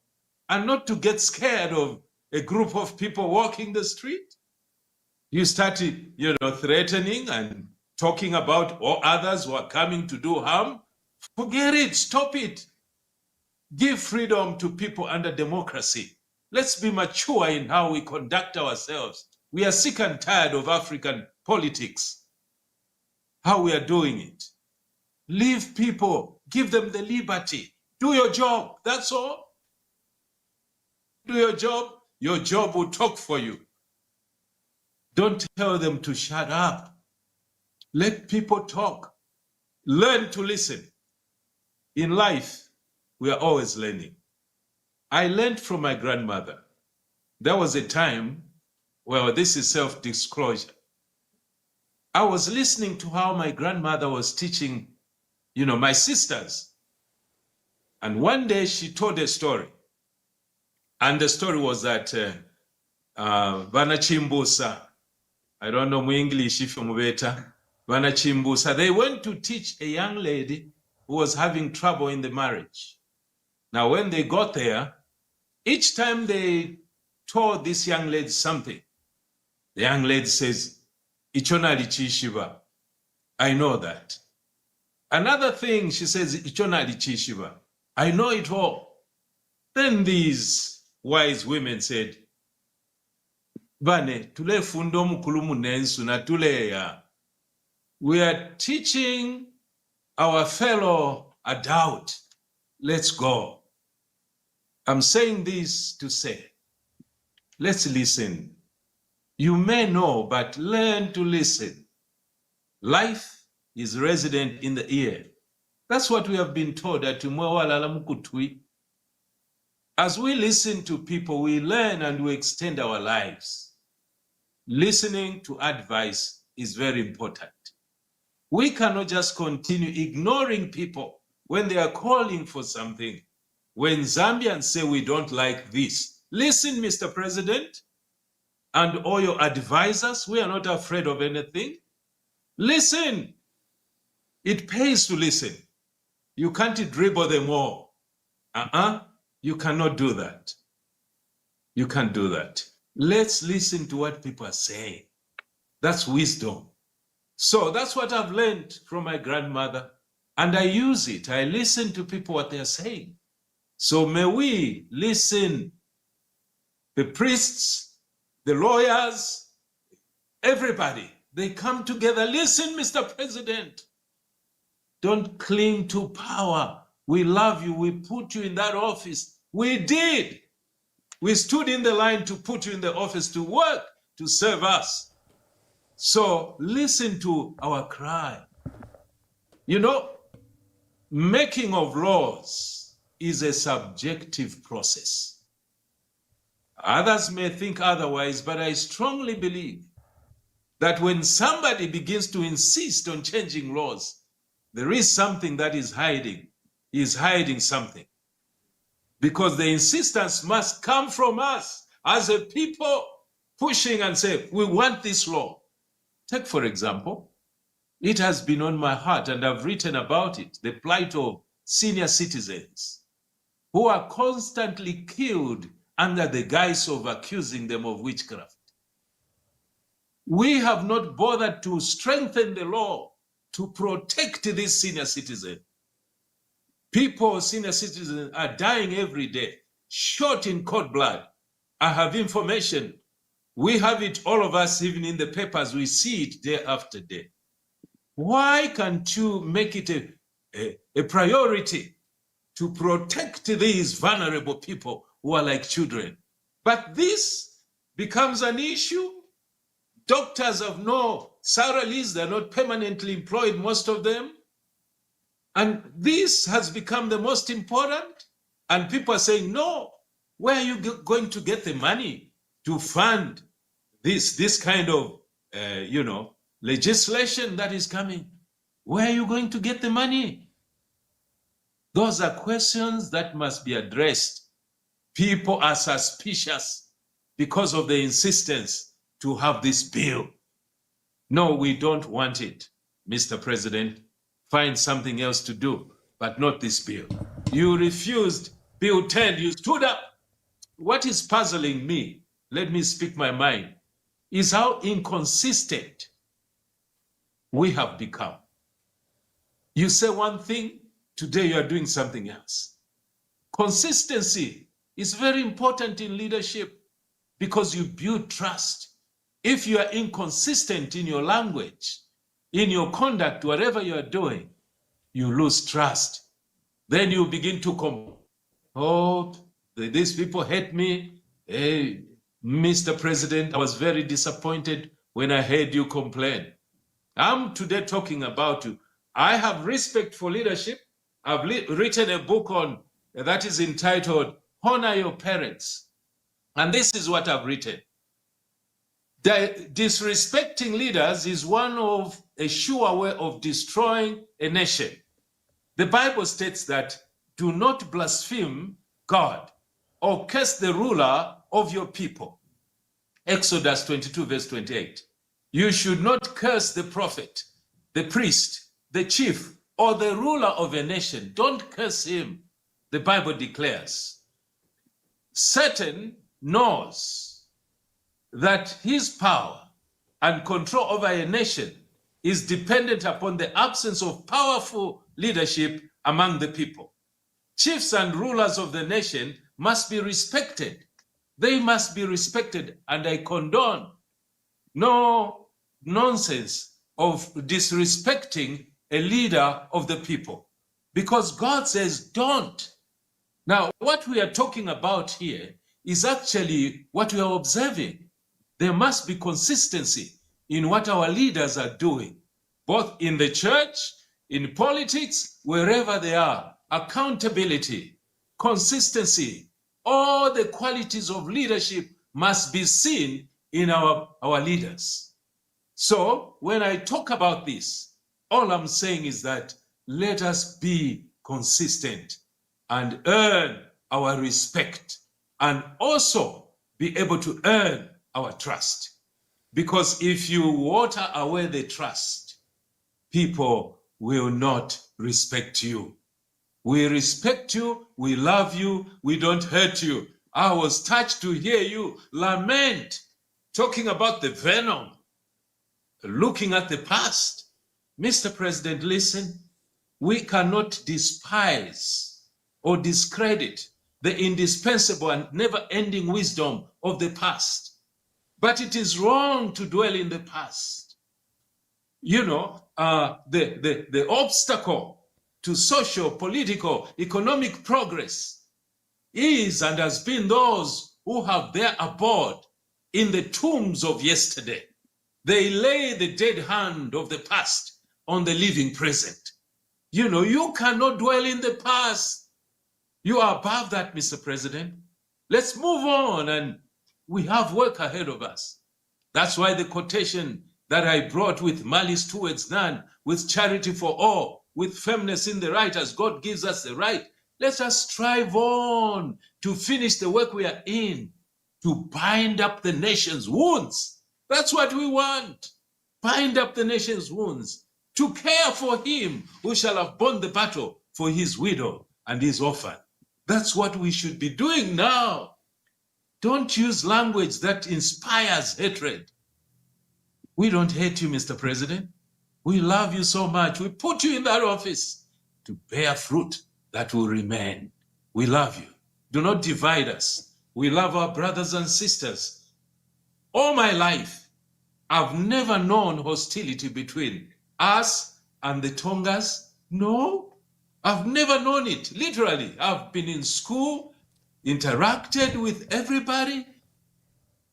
Speaker 4: and not to get scared of a group of people walking the street. You started, threatening and talking about all others who are coming to do harm. Forget it, stop it. Give freedom to people under democracy. Let's be mature in how we conduct ourselves. We are sick and tired of African politics, how we are doing it. Leave people, give them the liberty. Do your job, that's all. Do your job will talk for you. Don't tell them to shut up. Let people talk. Learn to listen. in life, we are always learning. I learned from my grandmother. There was a time, well, this is self-disclosure. I was listening to how my grandmother was teaching, my sisters. And one day she told a story. And the story was that Vana Chimbusa, I don't know my English if I'm better, Vana Chimbusa, they went to teach a young lady who was having trouble in the marriage. Now, when they got there, each time they told this young lady something, the young lady says, Ichona lichishiva. I know that. Another thing, she says, Ichona lichishiva. I know it all. Then these wise women said, Bane, tule fundo mukulumu nensu na tule ya. We are teaching our fellow adult. Let's go. I'm saying this to say, let's listen. You may know, but learn to listen. Life is resident in the ear. That's what we have been told. As we listen to people, we learn and we extend our lives. Listening to advice is very important. We cannot just continue ignoring people when they are calling for something. When Zambians say we don't like this, listen, Mr. President, and all your advisors, we are not afraid of anything. Listen. It pays to listen. You can't dribble them all. You cannot do that. You can't do that. Let's listen to what people are saying. That's wisdom. So that's what I've learned from my grandmother, and I use it. I listen to people what they're saying. So may we listen. The priests, the lawyers, everybody, they come together. Listen, Mr. President. Don't cling to power. We love you. We put you in that office. We did. We stood in the line to put you in the office to work, to serve us. So listen to our cry. Making of laws is a subjective process. Others may think otherwise, but I strongly believe that when somebody begins to insist on changing laws, there is something that is hiding. He is hiding something. Because the insistence must come from us as a people pushing and say, we want this law. Take, for example, it has been on my heart and I've written about it, the plight of senior citizens who are constantly killed under the guise of accusing them of witchcraft. We have not bothered to strengthen the law to protect these senior citizens. People, senior citizens, are dying every day, shot in cold blood. I have information. We have it, all of us, even in the papers, we see it day after day. Why can't you make it a priority to protect these vulnerable people who are like children? But this becomes an issue. Doctors have no salaries, they're not permanently employed, most of them. And this has become the most important. And people are saying, no, where are you going to get the money to fund this kind of, legislation that is coming? Where are you going to get the money? Those are questions that must be addressed. People are suspicious because of the insistence to have this bill. No, we don't want it, Mr. President. Find something else to do, but not this bill. You refused Bill 10, you stood up. What is puzzling me, let me speak my mind, is how inconsistent we have become. You say one thing, today you are doing something else. Consistency is very important in leadership because you build trust. If you are inconsistent in your language, in your conduct, whatever you are doing, you lose trust. Then you begin to these people hate me. Hey, Mr. President, I was very disappointed when I heard you complain. I'm today talking about you. I have respect for leadership. I've written a book on that is entitled Honor Your Parents. And this is what I've written. Disrespecting leaders is one of a sure way of destroying a nation. The Bible states that do not blaspheme God or curse the ruler of your people. Exodus 22 verse 28. You should not curse the prophet, the priest, the chief, or the ruler of a nation. Don't curse him, the Bible declares. Satan knows that his power and control over a nation is dependent upon the absence of powerful leadership among the people. Chiefs and rulers of the nation must be respected. They must be respected, and I condone no nonsense of disrespecting a leader of the people, because God says don't. Now, what we are talking about here is actually what we are observing. There must be consistency in what our leaders are doing, both in the church, in politics, wherever they are. Accountability, consistency, all the qualities of leadership must be seen in our leaders. So when I talk about this, all I'm saying is that let us be consistent and earn our respect, and also be able to earn our trust. Because if you water away the trust, people will not respect you. We respect you, we love you, we don't hurt you. I was touched to hear you lament, talking about the venom, looking at the past. Mr. President, listen, we cannot despise or discredit the indispensable and never-ending wisdom of the past. But it is wrong to dwell in the past. You know, the obstacle to social, political, economic progress is and has been those who have their abode in the tombs of yesterday. They lay the dead hand of the past on the living present. You know, you cannot dwell in the past. You are above that, Mr. President. Let's move on, and we have work ahead of us. That's why the quotation that I brought, with malice towards none, with charity for all, with firmness in the right, as God gives us the right, let us strive on to finish the work we are in, to bind up the nation's wounds. That's what we want. Bind up the nation's wounds, to care for him who shall have borne the battle for his widow and his orphan. That's what we should be doing now. Don't use language that inspires hatred. We don't hate you, Mr. President. We love you so much. We put you in that office to bear fruit that will remain. We love you. Do not divide us. We love our brothers and sisters. All my life, I've never known hostility between us and the Tongas. No, I've never known it. Literally, I've been in school, interacted with everybody.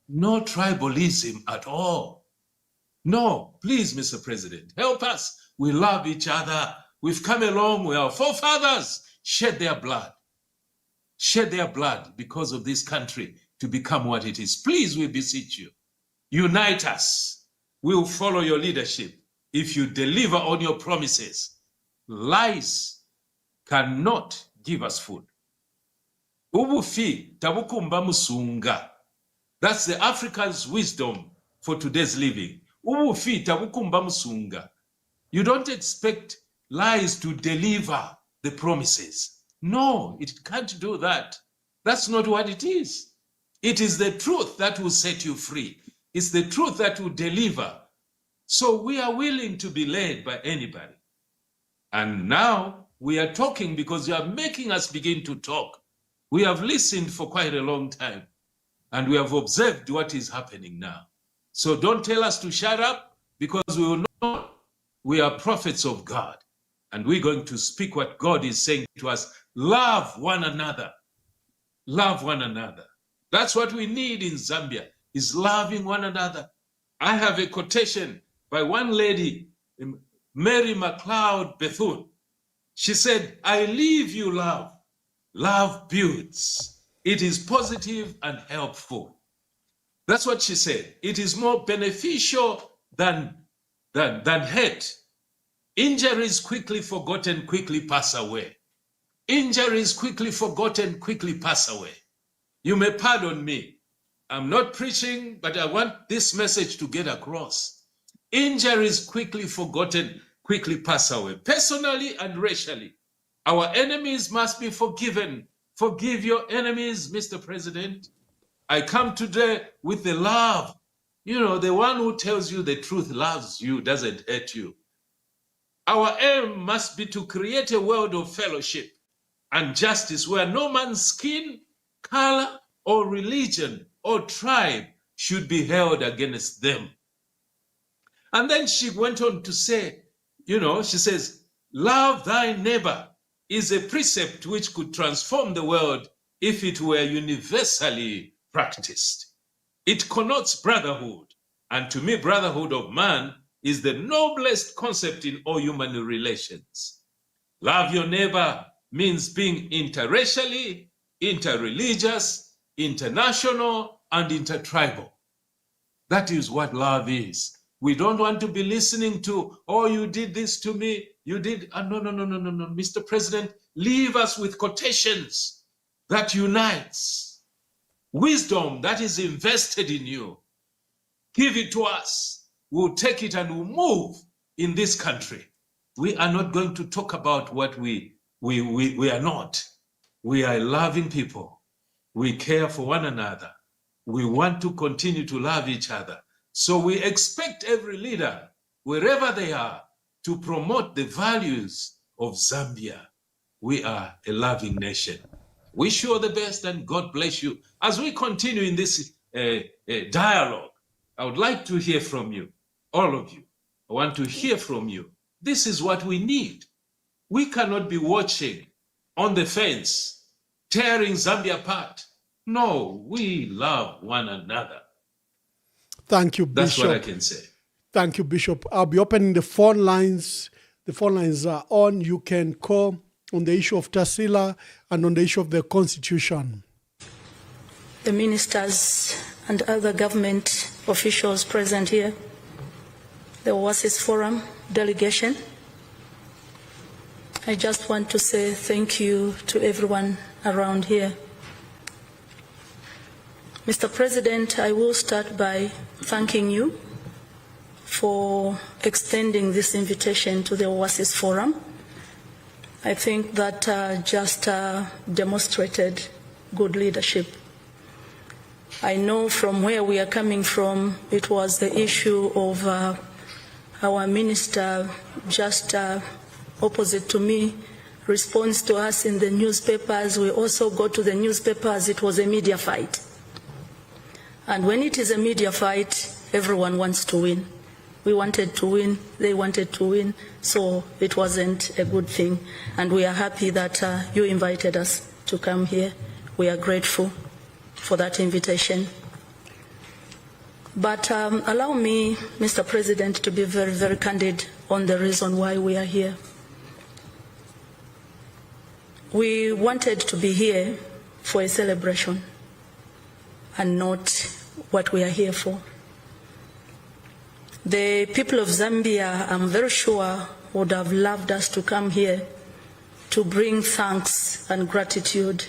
Speaker 4: No tribalism at all. No, please, Mr. President, help us. We love each other. We've come a long way. Our forefathers shed their blood because of this country to become what it is. Please, we beseech you, unite us. We will follow your leadership. If you deliver on your promises, lies cannot give us food. Ubufi tabukumba musunga. That's the African's wisdom for today's living. Ubufi tabukumba musunga. You don't expect lies to deliver the promises. No, it can't do that. That's not what it is. It is the truth that will set you free. It's the truth that will deliver. So we are willing to be led by anybody. And now we are talking because you are making us begin to talk. We have listened for quite a long time, and we have observed what is happening now. So don't tell us to shut up, because we will know we are prophets of God, and we're going to speak what God is saying to us. Love one another. Love one another. That's what we need in Zambia, is loving one another. I have a quotation by one lady, Mary McLeod Bethune. She said, I leave you love. Love builds. It is positive and helpful. That's what she said. It is more beneficial than hate. Injuries quickly forgotten, quickly pass away. Injuries quickly forgotten, quickly pass away. You may pardon me. I'm not preaching, but I want this message to get across. Injuries quickly forgotten, quickly pass away. Personally and racially, our enemies must be forgiven. Forgive your enemies, Mr. President. I come today with the love. You know, the one who tells you the truth loves you, doesn't hate you. Our aim must be to create a world of fellowship and justice where no man's skin, color, or religion or tribe should be held against them. And then she went on to say, you know, she says, love thy neighbor is a precept which could transform the world if it were universally practiced. It connotes brotherhood. And to me, brotherhood of man is the noblest concept in all human relations. Love your neighbor means being interracially, interreligious, international, and intertribal. That is what love is. We don't want to be listening to, oh, you did this to me, you did, no, Mr. President, leave us with quotations that unites. Wisdom that is invested in you. Give it to us. We'll take it and we'll move in this country. We are not going to talk about what we are not. We are loving people. We care for one another. We want to continue to love each other. So we expect every leader, wherever they are, to promote the values of Zambia. We are a loving nation. Wish you all the best and God bless you. As we continue in this dialogue, I would like to hear from you, all of you. I want to hear from you. This is what we need. We cannot be watching on the fence, tearing Zambia apart. No, we love one another.
Speaker 3: Thank you, Bishop.
Speaker 4: That's what I can say.
Speaker 3: Thank you, Bishop. I'll be opening the phone lines. The phone lines are on. You can call on the issue of Tassila and on the issue of the Constitution.
Speaker 6: The ministers and other government officials present here, the Oasis Forum delegation, I just want to say thank you to everyone around here. Mr. President, I will start by thanking you for extending this invitation to the Oasis Forum. I think that just demonstrated good leadership. I know from where we are coming from, it was the issue of our minister just opposite to me responds to us in the newspapers. We also go to the newspapers. It was a media fight. And when it is a media fight, everyone wants to win. We wanted to win, they wanted to win, so it wasn't a good thing. And we are happy that you invited us to come here. We are grateful for that invitation. But allow me, Mr. President, to be very, very candid on the reason why we are here. We wanted to be here for a celebration and not what we are here for. The people of Zambia, I'm very sure, would have loved us to come here to bring thanks and gratitude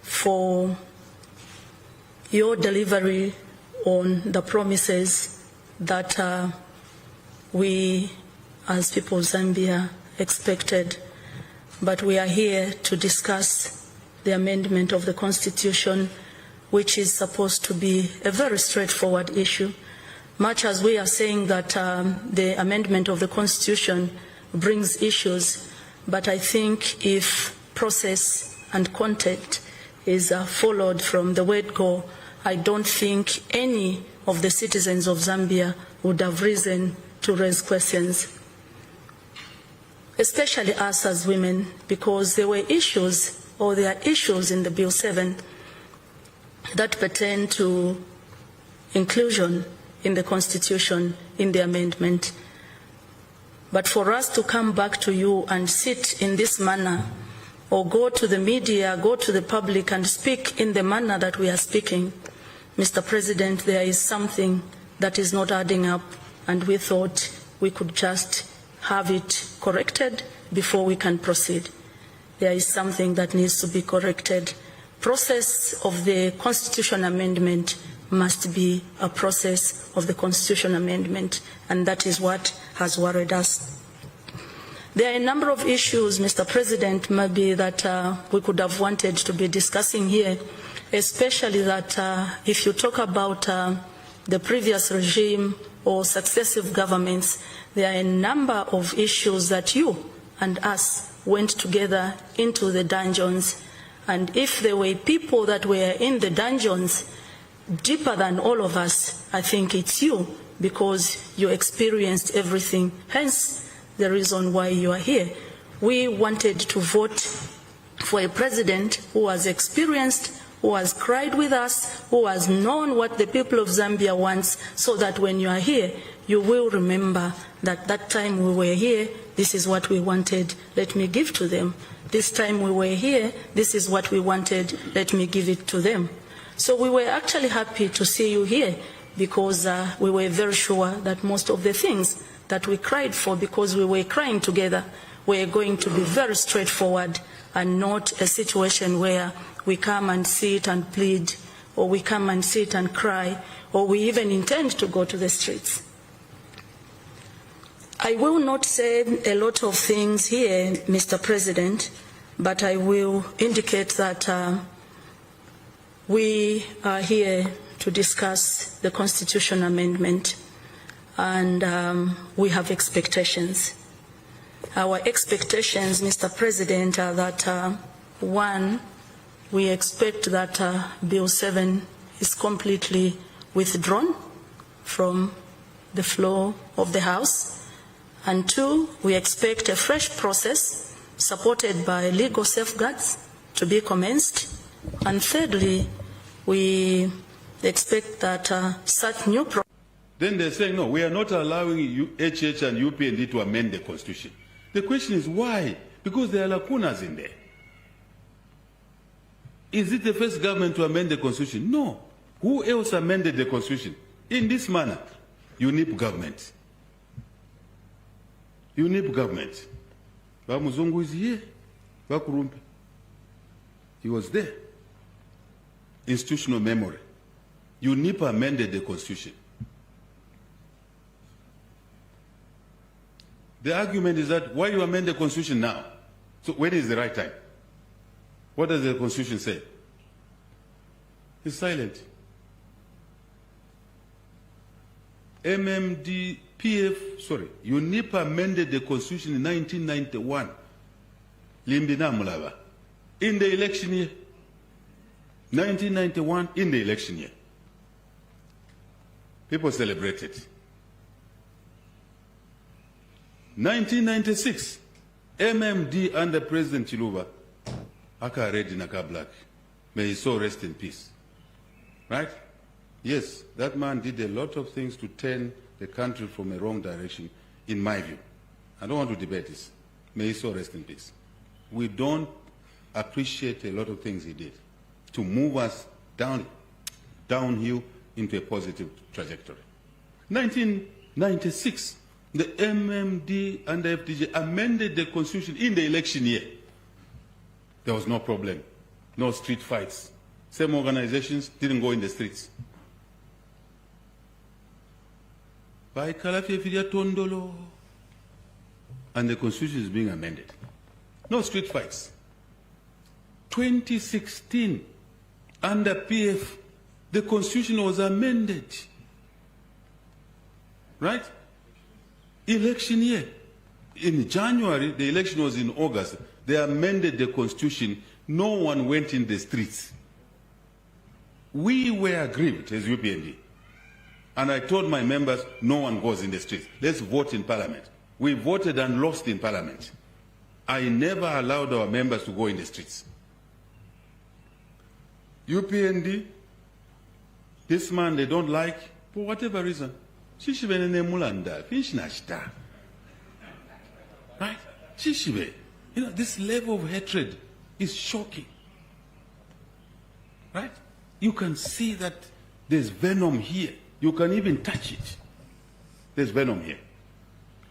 Speaker 6: for your delivery on the promises that we as people of Zambia expected. But we are here to discuss the amendment of the Constitution, which is supposed to be a very straightforward issue. Much as we are saying that the amendment of the Constitution brings issues, but I think if process and content is followed from the word go, I don't think any of the citizens of Zambia would have reason to raise questions, especially us as women, because there were issues, or there are issues in the Bill 7 that pertain to inclusion in the Constitution, in the amendment. But for us to come back to you and sit in this manner, or go to the media, go to the public and speak in the manner that we are speaking, Mr. President, there is something that is not adding up, and we thought we could just have it corrected before we can proceed. There is something that needs to be corrected. Process of the Constitution amendment must be a process of the Constitution amendment, and that is what has worried us. There are a number of issues, Mr. President, maybe that we could have wanted to be discussing here, especially that if you talk about the previous regime or successive governments, there are a number of issues that you and us went together into the dungeons. And if there were people that were in the dungeons deeper than all of us, I think it's you, because you experienced everything. Hence, the reason why you are here. We wanted to vote for a president who has experienced, who has cried with us, who has known what the people of Zambia wants, so that when you are here, you will remember that that time we were here, this is what we wanted, let me give to them. This time we were here, this is what we wanted, let me give it to them. So we were actually happy to see you here, because we were very sure that most of the things that we cried for, because we were crying together, were going to be very straightforward, and not a situation where we come and sit and plead, or we come and sit and cry, or we even intend to go to the streets. I will not say a lot of things here, Mr. President, but I will indicate that we are here to discuss the Constitution amendment, and we have expectations. Our expectations, Mr. President, are that one, we expect that Bill 7 is completely withdrawn from the floor of the House. And two, we expect a fresh process supported by legal safeguards to be commenced. And thirdly, we expect that such new process.
Speaker 7: Then they're saying, no, we are not allowing HH and UPND to amend the Constitution. The question is why? Because there are lacunas in there. Is it the first government to amend the Constitution? No. Who else amended the Constitution? In this manner, UNIP government. UNIP government. Bamuzungu is here. Bakurumpe. He was there. Institutional memory. UNIP amended the Constitution. The argument is that why you amend the Constitution now? So when is the right time? What does the Constitution say? It's silent. UNIP amended the Constitution in 1991. Limbina Mulava. In the election year. 1991, in the election year. People celebrated. 1996, MMD under President Chiluba, Aka Red in Aka Black. May his soul rest in peace. Right? Yes, that man did a lot of things to turn the country from a wrong direction, in my view. I don't want to debate this. May his soul rest in peace. We don't appreciate a lot of things he did to move us downhill into a positive trajectory. 1996, the MMD and the FDJ amended the Constitution in the election year. There was no problem, no street fights. Same organizations didn't go in the streets. By Kalafia Tondolo, and the Constitution is being amended. No street fights. 2016, under PF, the Constitution was amended. Right? Election year. In January, the election was in August. They amended the Constitution. No one went in the streets. We were aggrieved as UPND. And I told my members, no one goes in the streets. Let's vote in Parliament. We voted and lost in Parliament. I never allowed our members to go in the streets. UPND, this man they don't like, for whatever reason. Right? Shishibe. This level of hatred is shocking. Right? You can see that there's venom here. You can even touch it. There's venom here.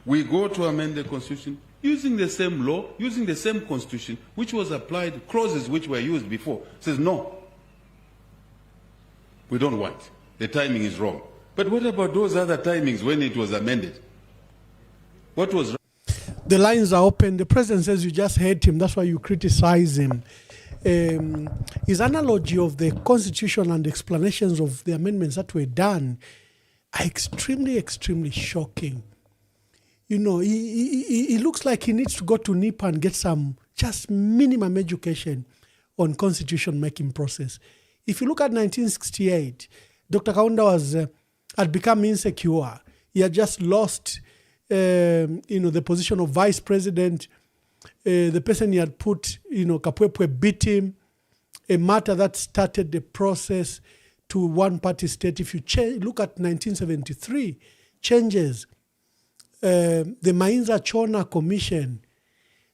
Speaker 7: We go to amend the Constitution using the same law, using the same Constitution, which was applied, clauses which were used before. It says, no, we don't want. The timing is wrong. But what about those other timings when it was amended? What was wrong?
Speaker 3: The lines are open. The president says you just hate him. That's why you criticize him. His analogy of the Constitution and explanations of the amendments that were done are extremely, extremely shocking. He looks like he needs to go to NIPA and get some just minimum education on constitution making process. If you look at 1968, Dr. Kaunda had become insecure. He had just lost the position of vice president. The person he had put, Kapwepwe beat him. A matter that started the process to one-party state. If you look at 1973, changes, the Mainza Chona Commission,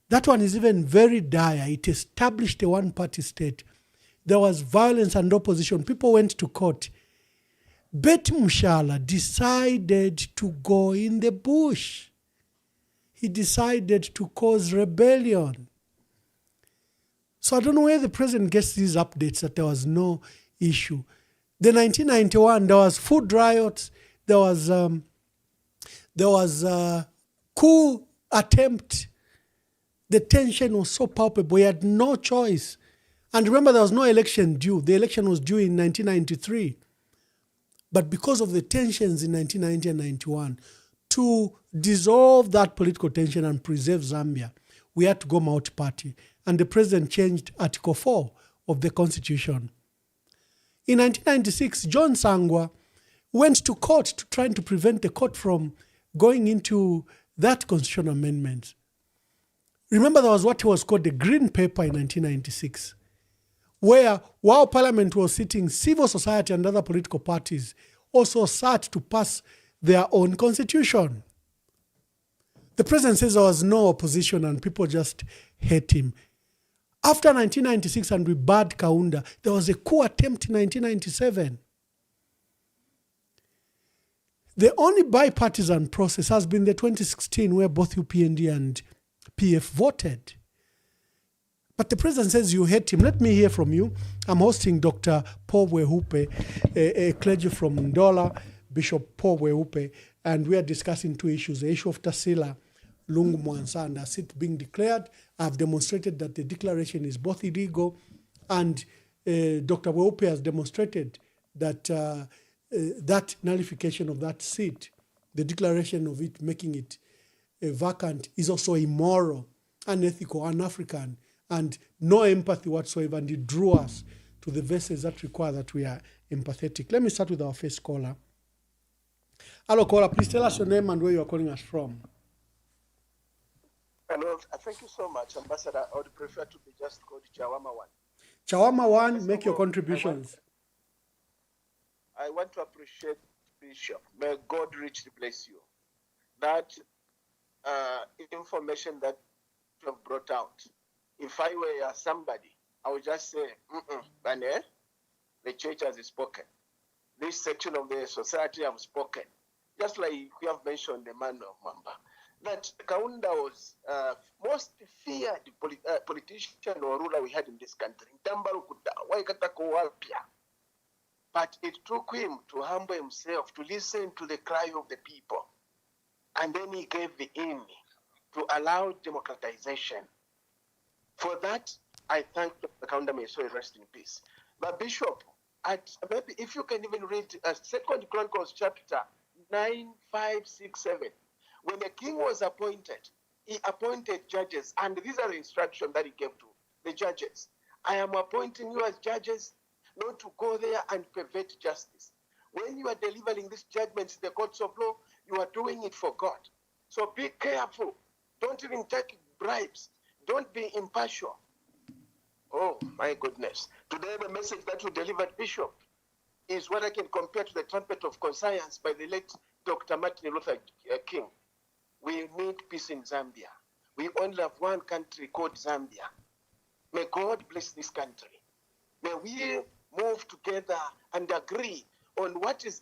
Speaker 3: that one is even very dire. It established a one-party state. There was violence and opposition. People went to court. Betty Mushala decided to go in the bush. He decided to cause rebellion. So I don't know where the president gets these updates that there was no issue. The 1991, there was food riots. There was coup attempt. The tension was so palpable. He had no choice. And remember, there was no election due. The election was due in 1993. But because of the tensions in 1990 and 91, to dissolve that political tension and preserve Zambia, we had to go multi-party. And the president changed Article 4 of the Constitution. In 1996, John Sangwa went to court to try to prevent the court from going into that constitutional amendment. Remember, there was what was called the Green Paper in 1996, where while Parliament was sitting, civil society and other political parties also sat to pass their own constitution. The president says there was no opposition and people just hate him. After 1996 and we barred Kaunda, there was a coup attempt in 1997. The only bipartisan process has been the 2016 where both UPND and PF voted. But the president says you hate him. Let me hear from you. I'm hosting Dr. Paul Wehupe, a clergy from Ndola, Bishop Paul Wehupe, and we are discussing two issues. The issue of Tasila, Lungu Mwansa, and a seat being declared. I've demonstrated that the declaration is both illegal, and Dr. Wehupe has demonstrated that that nullification of that seat, the declaration of it, making it vacant, is also immoral, unethical, un-African, and no empathy whatsoever, and it drew us to the verses that require that we are empathetic. Let me start with our first caller. Hello, caller. Please tell us your name and where you are calling us from.
Speaker 8: Hello. Thank you so much, Ambassador. I would prefer to be just called Chawama One.
Speaker 3: Chawama One, make your contributions.
Speaker 8: I want to appreciate Bishop. May God richly bless you. That information that you have brought out, if I were somebody, I would just say, Bane, the church has spoken. This section of the society have spoken. Just like we have mentioned the man of Mamba. That Kaunda was most feared politician or ruler we had in this country. But it took him to humble himself, to listen to the cry of the people. And then he gave in to allow democratization. For that, I thank the Kaunda, may so rest in peace. But Bishop, maybe if you can even read 2 Chronicles chapter 9, 5, 6, 7. When the king was appointed, he appointed judges, and these are the instructions that he gave to the judges. I am appointing you as judges not to go there and pervert justice. When you are delivering these judgments in the courts of law, you are doing it for God. So be careful. Don't even take bribes. Don't be impartial. Oh, my goodness. Today, the message that you delivered, Bishop, is what I can compare to the trumpet of conscience by the late Dr. Martin Luther King. We need peace in Zambia. We only have one country called Zambia. May God bless this country. May we move together and agree on what is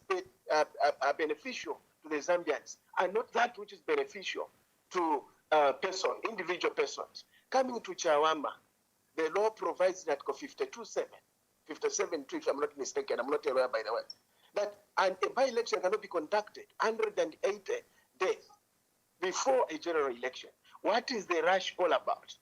Speaker 8: beneficial to the Zambians and not that which is beneficial to individual persons. Coming to Chawama, the law provides that 57.2, if I'm not mistaken, I'm not a lawyer by the way, that a by-election cannot be conducted 180 days before a general election. What is the rush all about?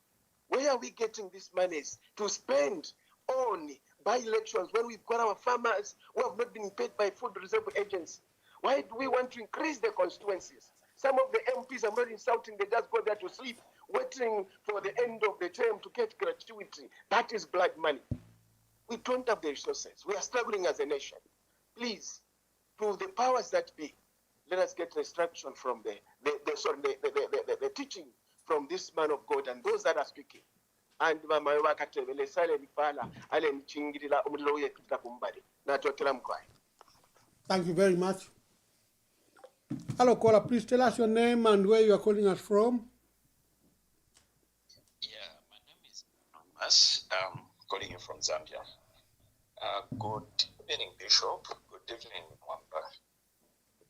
Speaker 8: Where are we getting these monies to spend on by-elections when we've got our farmers who have not been paid by Food Reserve Agency? Why do we want to increase the constituencies? Some of the MPs are not insulting, they just go there to sleep, waiting for the end of the term to get gratuity. That is blood money. We don't have the resources. We are struggling as a nation. Please, to the powers that be, let us get instruction from the teaching from this man of God and those that are speaking. And
Speaker 3: thank you very much. Hello, caller. Please tell us your name and where you are calling us from.
Speaker 9: Yeah, my name is Thomas. I'm calling you from Zambia. Good evening, Bishop. Good evening, Mwamba.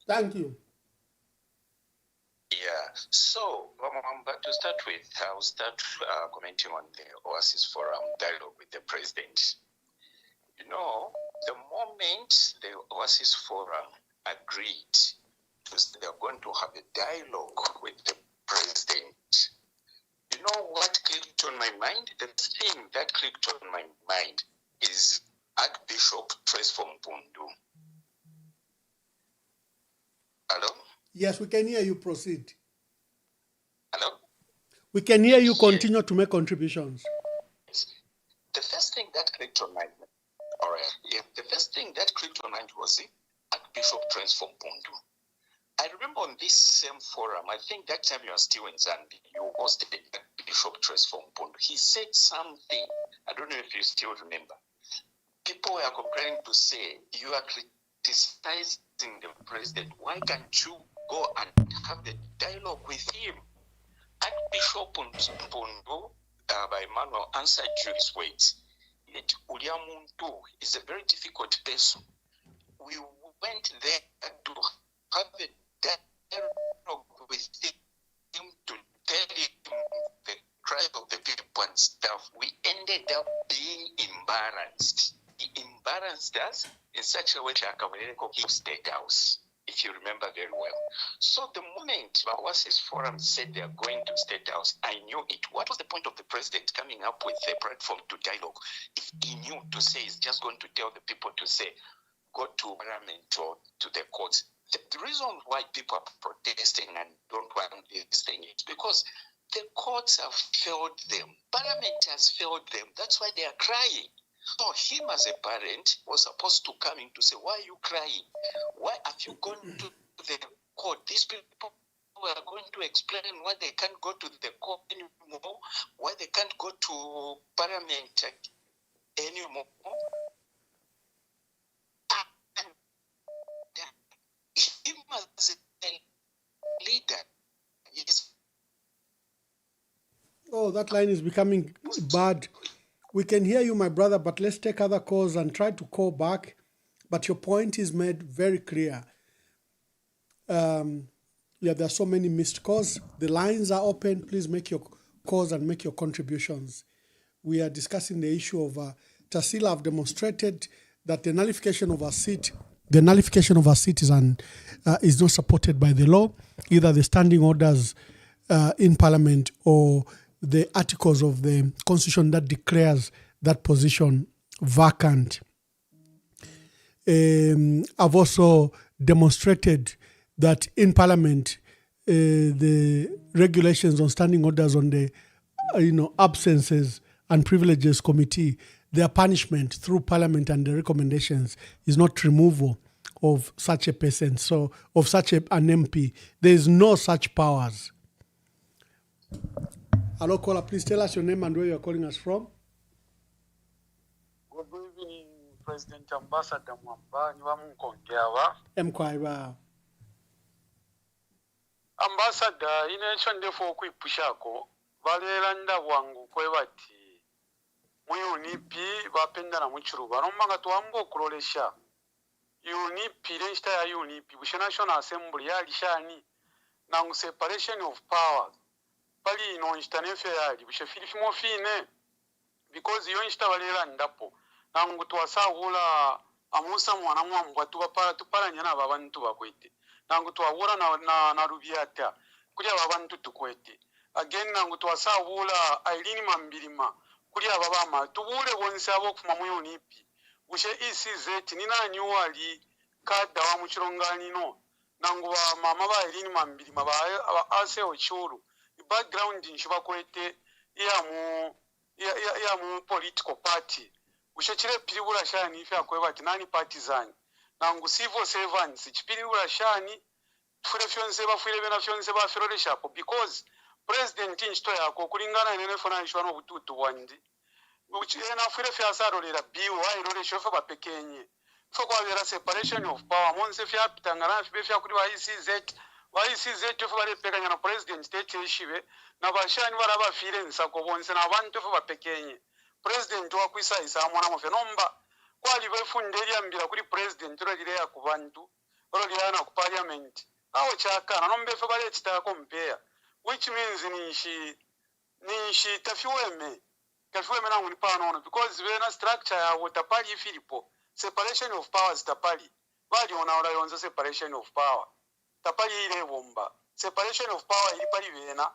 Speaker 3: Thank you.
Speaker 9: Yeah, so Mwamba, to start with, I'll start commenting on the Oasis Forum dialogue with the president. You know, the moment the Oasis Forum agreed to say they're going to have a dialogue with the president, you know what clicked on my mind? The thing that clicked on my mind is Archbishop Tresfom Pundu. Hello?
Speaker 3: Yes, we can hear you. Proceed.
Speaker 9: Hello?
Speaker 3: We can hear you continue to make contributions.
Speaker 9: The first thing that clicked on my mind, the first thing that clicked on my mind was Archbishop Tresfom Pundu. I remember on this same forum, I think that time you were still in Zambia, you hosted Archbishop Tresfom Pundu. He said something, I don't know if you still remember. People were complaining to say, you are criticizing the president. Why can't you go and have the dialogue with him? Archbishop Pundu, by Emmanuel, answered you his words. Yet Uliamuntu is a very difficult person. We went there to have a dialogue with him to tell him the cry of the people and stuff. We ended up being embarrassed. He embarrassed us in such a way that he State House, if you remember very well. So the moment Oasis Forum said they are going to State House, I knew it. What was the point of the president coming up with a platform to dialogue if he knew to say he's just going to tell the people to say, go to Parliament or to the courts? The reason why people are protesting and don't want this thing is because the courts have failed them. Parliament has failed them. That's why they are crying. So him as a parent was supposed to come in to say, why are you crying? Why have you gone to the court? These people are going to explain why they can't go to the court anymore, why they can't go to Parliament anymore. And him as a leader is...
Speaker 3: Oh, that line is becoming bad. We can hear you, my brother, but let's take other calls and try to call back. But your point is made very clear. There are so many missed calls. The lines are open. Please make your calls and make your contributions. We are discussing the issue of Tasila have demonstrated that the nullification of a seat is not supported by the law, either the standing orders in Parliament or the articles of the Constitution that declares that position vacant. I've also demonstrated that in Parliament, the regulations on standing orders on the absences and privileges committee, their punishment through Parliament and the recommendations is not removal of such a person, so of such an MP. There is no such powers. Hello, caller, please tell us your name and where you are calling us from.
Speaker 10: Good evening, President Ambassador Mwamba. Niwamunkongeawa. Ambassador, ination defo kuipushako balera ndabwangu kwe bati muyunipi bapendana muchiruba nombanga tuambo okulolesha unipi lenshita ya unipi bushe National Assembly yali shani nangu separation of powers pali ino nshita nefe yali bushe filifimo fine because iyo nshita balera ndapo nangu tuwasawula amusa mwana mwambwa tupala nyana babantu bakwete nangu tuwawula na rubiata kulia babantu tukwete again nangu tuwasawula ailini mambirima kulia babama tubule bonse abo kufuma mu unipi bushe ECZ nina nyuwali kada wa muchirongani no nangu ba mama ba ailini mambirima ba ase ochuru background nshiba kwete ya mu political party bushe chile pilibula shani ife akweba ati nani partisan nangu civil servants chipilibula shani fure fyonse bafire bena fyonse bafirole shapo because president nchito yako kulingana nene fona nshwano bututu wandi ena fure fyasaro lera biwa irole shofa bapekenye fo kwa vera separation of power monse fya pitangana fye fya kuri wa ICZ fo bare pekanya na president state ishibe na bashani baraba fire nsako bonse na abantu fo bapekenye president wa kwisa isa mwana mo fenomba kwali befunderi ambira kuri president rogire ya kubantu rogire na ku parliament awo chakana nombe fe bare chitako mpea which means nishi tafiweme nangu ni pano because vena structure ya utapali filipo separation of powers tapali bali ona yonza separation of power tapali ile bomba separation of power ili pali vena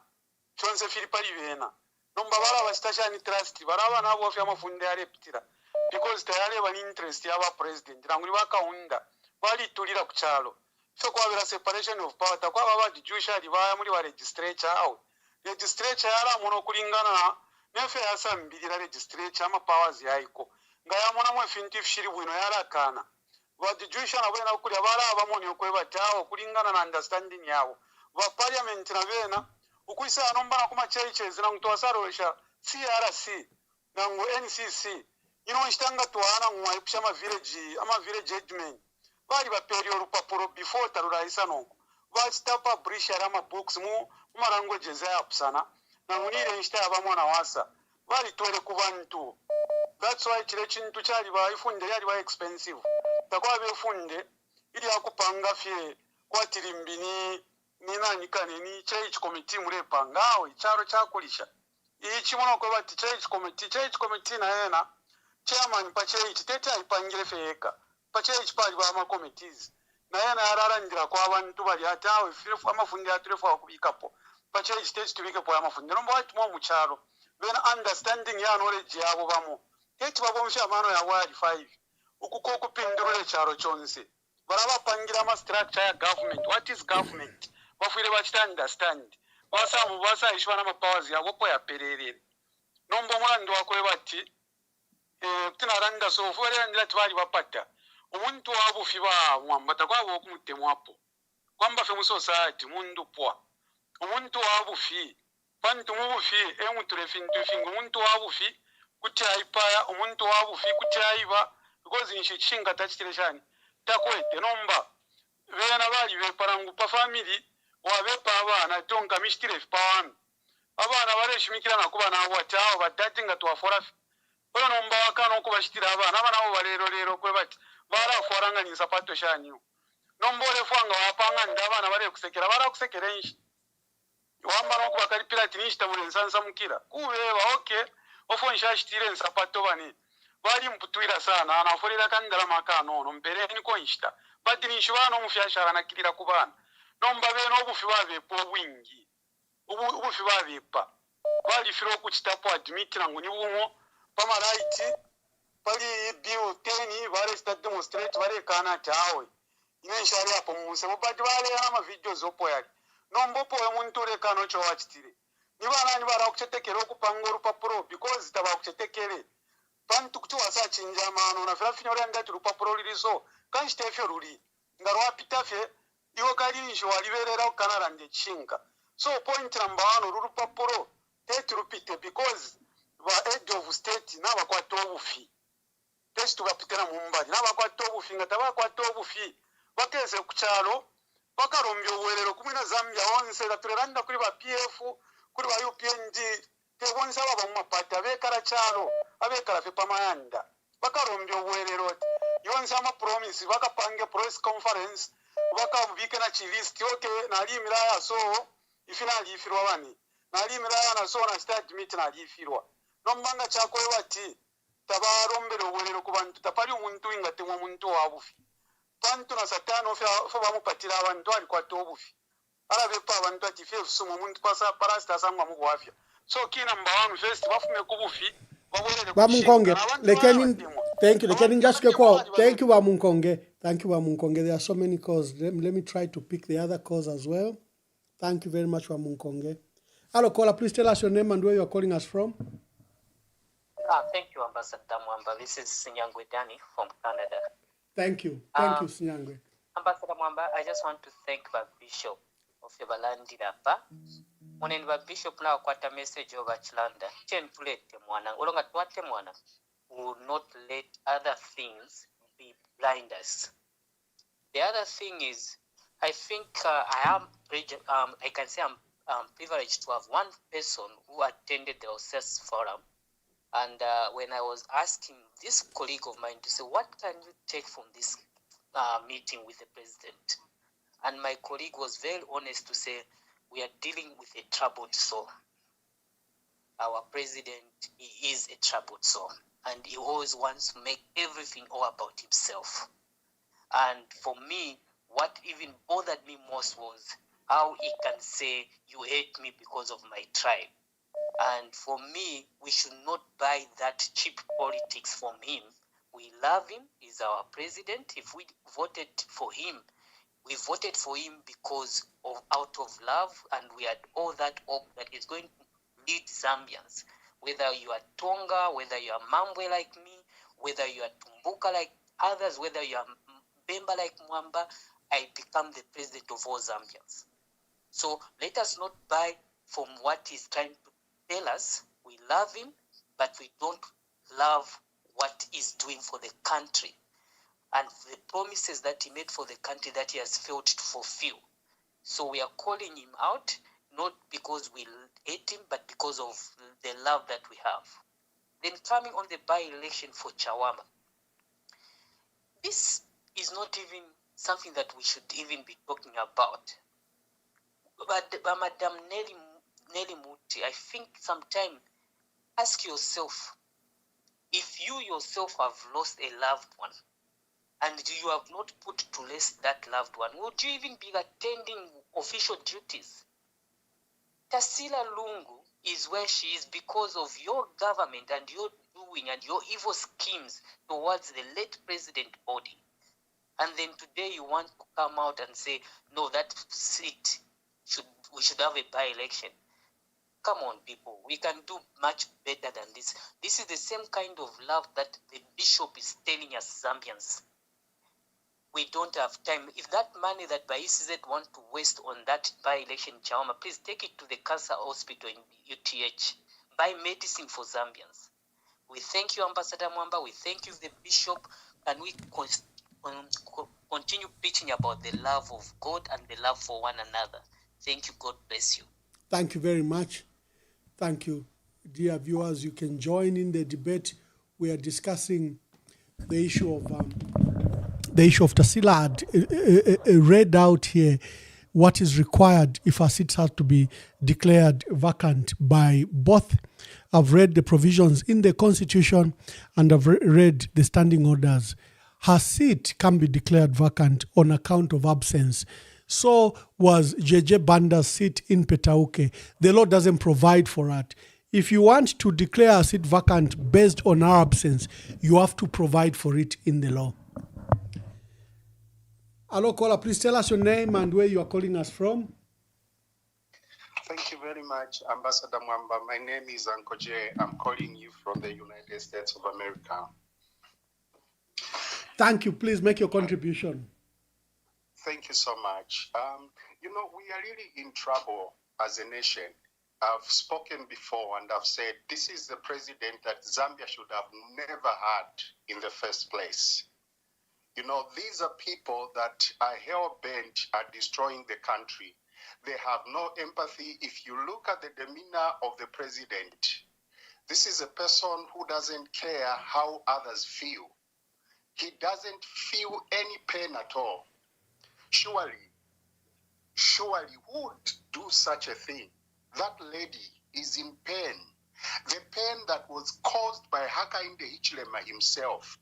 Speaker 10: chonse filipali vena nomba bala basitashani trust baraba nabo ofya mafunde ya reptira because tayari bali interest ya ba president nanguli bakaunda bali tulira kuchalo so kwa bila separation of power takwa baba judiciary baya muri ba registrature out registrature yala muno kulingana nefe yasambirira registrature ama powers yaiko ngaya mona mwe fintif shiri bwino yala kana ba judiciary abena kuli abala abamoni okweba tawo kulingana na understanding yawo ba parliament na bena ukuisa nomba kuma churches na mtwasarosha CRC na NCC inonshitanga tuana mwaipusha ama village admin bali baperi orupapuro before taruraisa noko bachitapa brishara ama books mu languages ya apsana na munire nshita abamwana wasa bali tole kubantu that's why chile chintu chali baifunde yali ba expensive takwa befunde ili akupanga fye kwatirimbini nina nikane church committee murepangao icharo chakulisha ichi mwana kwa bati church committee na yena chairman pa church tete aipangire feka pa church pali ba ma committees na yena yararandira kwa abantu bali atawe firefu amafundi aturefu akubikapo pa church tete tubikepo amafundi nomba watu mu mucharo bena understanding ya knowledge yabo bamo tete babo mshamano ya ward 5 ukuko kupindurule charo chonse baraba pangira ma structure ya government. What is government? Bafire bachita understand basa ishwana ma powers yabo po ya pererere nombo mwando wakwe bati tinaranda so fore ndira twali bapata umuntu wabufi ba mwambata kwabo okumutemu apo kwamba fe mu society mundu poa umuntu wabufi bantu mubufi emuture fintu fingo umuntu wabufi kuti aipaya umuntu wabufi kuti aiba because inshishinga tachireshani takwete nomba vena bali beparangu pa family wabepa abana tonka mishitire pawami abana bareshimikira nakuba nabo ataho badatinga twafora bano nomba wakano okubashitira abana abo balero kwe bati baraforanga ni sapato shanyu nombole fwanga wapanga ndabana bare kusekera barakusekera inshi wamba no kubakari pirati nishita murensansa mukira kubeba okay ofonsha shitire sapato bani bali mputwira sana anaforira kandala makano no mbere ni ko inshita bati nishibano mufyashara nakirira kubana nomba beno obufi babepo wingi ubufi babepa bali firo kuchitapo admit nangu ni bumo pama right pali bill 10 bare start demonstrate bare kana tawe ine shari hapo muse bati bale ama video zopo yali nombo po umuntu rekano cho wachitire ni bana ni bara kuchetekera okupanga urupapuro because taba kuchetekere bantu kuti wasachinja mano na fira finyo ngati urupapuro liriso kanshitefyo ruri ngaro apitafye iwo kalinsho waliberera okanara ndechinga so point number 1 urupapuro tete rupite because ba head of state naba kwa tobufi test tugapitana mu mbali naba kwa tobufi ngataba kwa tobufi bakeze kuchalo bakarombyo werero kumina Zambia onse gatureranda kuri ba PF kuri ba UPNG tebonsa baba mu mapati abekala kyalo abekala fe pamayanda bakarombya obwerero yonsa ama promise bakapange press conference bakabubike na chilist okay nalimira yaso ifina alifirwa bani nalimira yana so na start meet na alifirwa nombanga chakwe wati tabarombera obwerero ku bantu tapali omuntu inga temwa muntu wabufi bantu na satano fo bamupatira abantu alikwata obufi arabepa abantu ati fe sumo omuntu pasa parasta sangwa mu bwafya so kina mbawamu first bafume ku bufi babwerere
Speaker 3: Bamunkonge, thank you. Lekeni just call. Thank you, Bamunkonge. Thank you, Bamunkonge. There are so many calls. Let me try to pick the other calls as well. Thank you very much, Bamunkonge. Hello, caller. Please tell us your name and where you are calling us from.
Speaker 11: Thank you, Ambassador Mwamba. This is Sinyangwe Dani from Canada.
Speaker 3: Thank you. Thank you, Sinyangwe.
Speaker 11: Ambassador Mwamba, I just want to thank the Bishop of Ebalandi Rapa. When the Bishop now got a message over Chilanda, chen tulete mwana, olonga tuate mwana, will not let other things be blind us. The other thing is, I think I can say I'm privileged to have one person who attended the OSES forum. And when I was asking this colleague of mine to say, what can you take from this meeting with the president? And my colleague was very honest to say, we are dealing with a troubled soul. Our president, he is a troubled soul. And he always wants to make everything all about himself. And for me, what even bothered me most was how he can say, you hate me because of my tribe. And for me, we should not buy that cheap politics from him. We love him. He's our president. If we voted for him, we voted for him because of out of love, and we had all that hope that he's going to lead Zambians. Whether you are Tonga, whether you are Mambwe like me, whether you are Tumbuka like others, whether you are Bemba like Mwamba, I become the president of all Zambians. So let us not buy from what he's trying to tell us. We love him, but we don't love what he's doing for the country and the promises that he made for the country that he has failed to fulfill. So we are calling him out, not because we hate him, but because of the love that we have. Then coming on the by-election for Chawama, this is not even something that we should even be talking about. But Madam Nelly Muti, I think sometime ask yourself, if you yourself have lost a loved one, and you have not put to rest that loved one, would you even be attending official duties? Tasila Lungu is where she is because of your government and your doing and your evil schemes towards the late President Odi. And then today you want to come out and say, no, that seat, we should have a by-election. Come on, people. We can do much better than this. This is the same kind of love that the bishop is telling us Zambians. We don't have time. If that money that BICZ want to waste on that by-election in Chawama, please take it to the cancer hospital in UTH. Buy medicine for Zambians. We thank you, Ambassador Mwamba. We thank you, the bishop. And we continue preaching about the love of God and the love for one another. Thank you. God bless you.
Speaker 3: Thank you very much. Thank you. Dear viewers, you can join in the debate. We are discussing the issue of Tasila had read out here what is required if a seat has to be declared vacant by both. I've read the provisions in the Constitution and I've read the standing orders. Her seat can be declared vacant on account of absence. So was JJ Banda's seat in Petauke. The law doesn't provide for that. If you want to declare a seat vacant based on her absence, you have to provide for it in the law. Hello, caller. Please tell us your name and where you are calling us from.
Speaker 8: Thank you very much, Ambassador Mwamba. My name is Uncle Jay. I'm calling you from the United States of America.
Speaker 3: Thank you. Please make your contribution.
Speaker 8: Thank you so much. We are really in trouble as a nation. I've spoken before and I've said this is the president that Zambia should have never had in the first place. These are people that are hell-bent at destroying the country.
Speaker 9: They have no empathy. If you look at the demeanor of the president, this is a person who doesn't care how others feel. He doesn't feel any pain at all. Surely, who would do such a thing? That lady is in pain. The pain that was caused by Hakainde Hichilema himself,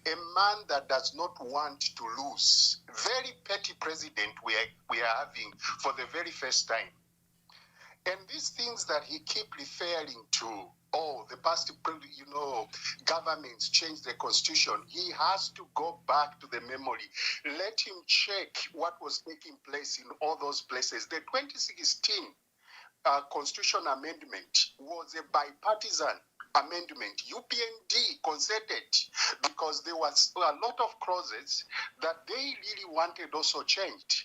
Speaker 9: a man that does not want to lose. Very petty president we are having for the very first time. And these things that he keep referring to, oh, the past, governments changed the constitution. He has to go back to the memory. Let him check what was taking place in all those places. The 2016 constitution amendment was a bipartisan amendment. UPND consented because there was a lot of clauses that they really wanted also changed.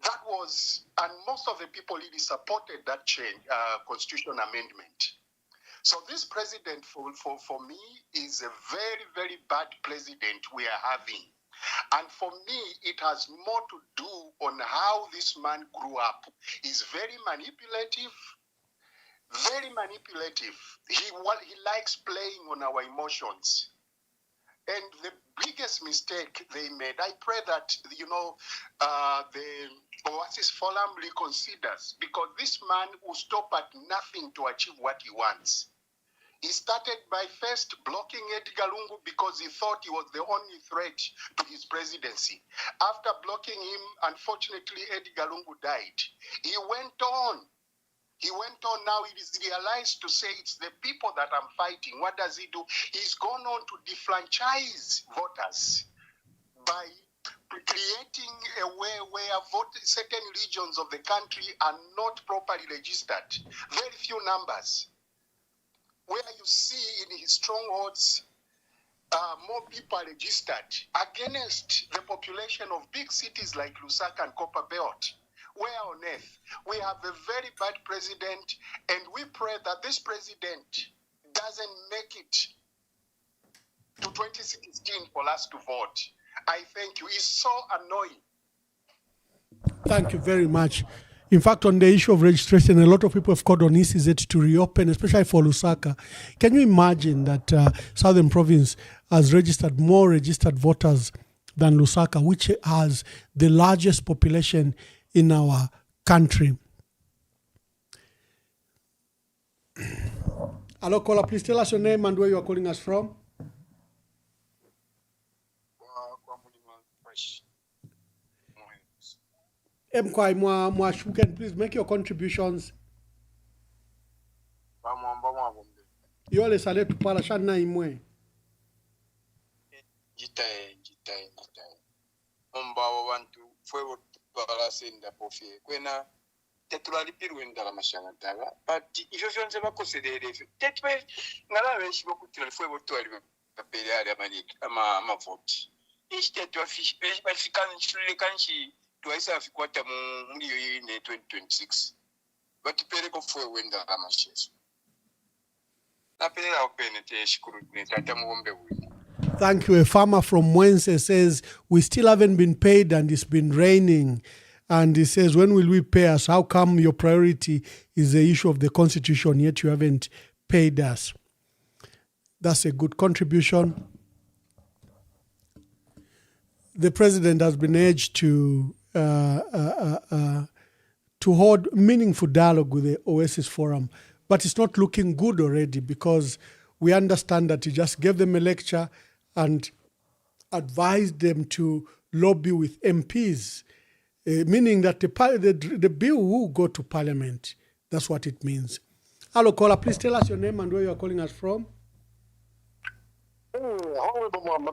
Speaker 9: That was, and most of the people really supported that change, constitution amendment. So this president, for me, is a very, very bad president we are having. And for me, it has more to do on how this man grew up. He's very manipulative, very manipulative. He likes playing on our emotions. And the biggest mistake they made, I pray that, the Oasis Forum reconsiders, because this man will stop at nothing to achieve what he wants. He started by first blocking Edgar Lungu because he thought he was the only threat to his presidency. After blocking him, unfortunately, Edgar Lungu died. He went on. Now he is realized to say it's the people that I'm fighting. What does he do? He's gone on to defranchise voters by creating a way where certain regions of the country are not properly registered. Very few numbers. Where you see in his strongholds, more people are registered against the population of big cities like Lusaka and Copperbelt. Where on earth? We have a very bad president, and we pray that this president doesn't make it to 2016 for us to vote. I thank you. It's so annoying.
Speaker 3: Thank you very much. In fact, on the issue of registration, a lot of people have called on ECZ to reopen, especially for Lusaka. Can you imagine that Southern Province has registered more registered voters than Lusaka, which has the largest population in our country? Hello, caller, please tell us your name and where you are calling us from. Mkwai Mwashuken, please make your contributions. Yole sale tupala shana imwe.
Speaker 12: Jitae. Ombawa wantu fwe bala senda pofie. Kwena tetulali pirwenda la mashangataga. But ifyo fyonse bakosedere ifyo. Tetwe ngala weshi bokutira fwe botwali papeli ali ama vote. Tetwe fish kanshi tuwaisa afikwata muri yoyi ne 2026. Batipere ko fwe wenda la masheso. Napele opene te shikuru ne tata muombe wi.
Speaker 3: Thank you. A farmer from Mwense says, we still haven't been paid and it's been raining. And he says, when will we pay us? How come your priority is the issue of the constitution, yet you haven't paid us? That's a good contribution. The president has been urged to hold meaningful dialogue with the Oasis Forum, but it's not looking good already because we understand that he just gave them a lecture and advised them to lobby with MPs, meaning that the bill will go to Parliament. That's what it means. Hello, caller. Please tell us your name and where you are calling us from.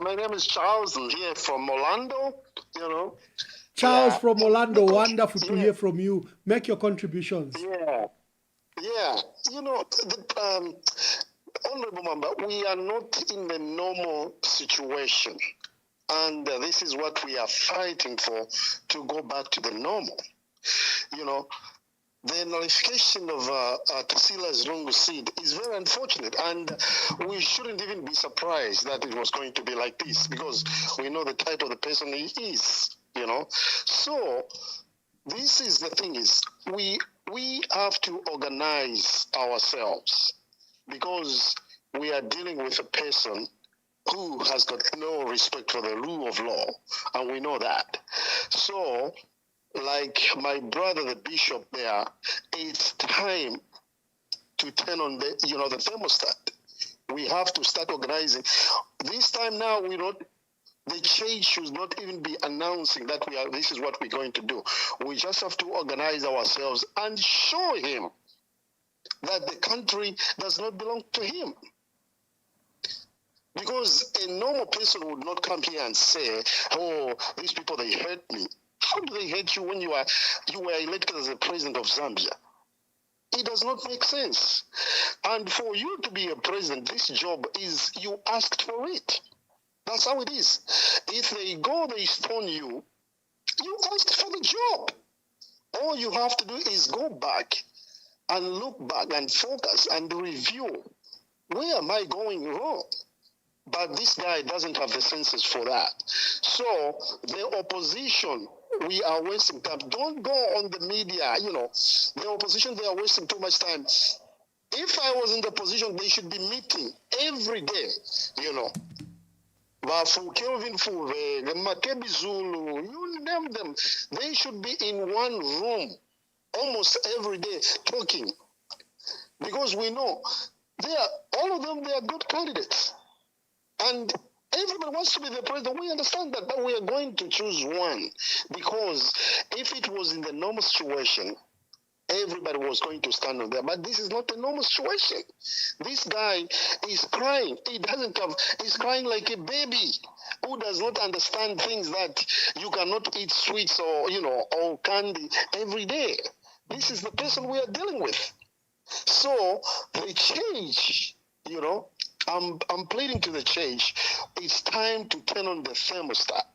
Speaker 13: My name is Charles. I'm here from Orlando.
Speaker 3: Charles from Orlando. Wonderful to hear from you. Make your contributions.
Speaker 13: Honorable Member, we are not in a normal situation. And this is what we are fighting for, to go back to the normal. The nullification of Tusila's Lungu seed is very unfortunate, and we shouldn't even be surprised that it was going to be like this, because we know the type of the person he is, So this is the thing is we have to organize ourselves because we are dealing with a person who has got no respect for the rule of law, and we know that. So, like my brother, the bishop there, it's time to turn on the thermostat. We have to start organizing. This time now, the church should not even be announcing that this is what we're going to do. We just have to organize ourselves and show him that the country does not belong to him. Because a normal person would not come here and say, oh, these people, they hurt me. How do they hate you when you were elected as the president of Zambia? It does not make sense. And for you to be a president, this job is you asked for it. That's how it is. If they go, they stone you, you asked for the job. All you have to do is go back and look back and focus and review. Where am I going wrong? But this guy doesn't have the senses for that. So the opposition, we are wasting time. Don't go on the media, The opposition, they are wasting too much time. If I was in the position, they should be meeting every day, Kelvin Fuve, the Makebi Zulu, you name them. They should be in one room almost every day talking. Because we know all of them, they are good candidates. And everybody wants to be the president. We understand that, but we are going to choose one. Because if it was in the normal situation, everybody was going to stand on there. But this is not a normal situation. This guy is crying. He's crying like a baby who does not understand things that you cannot eat sweets or candy every day. This is the person we are dealing with. So the change, I'm pleading to the church. It's time to turn on the thermostat,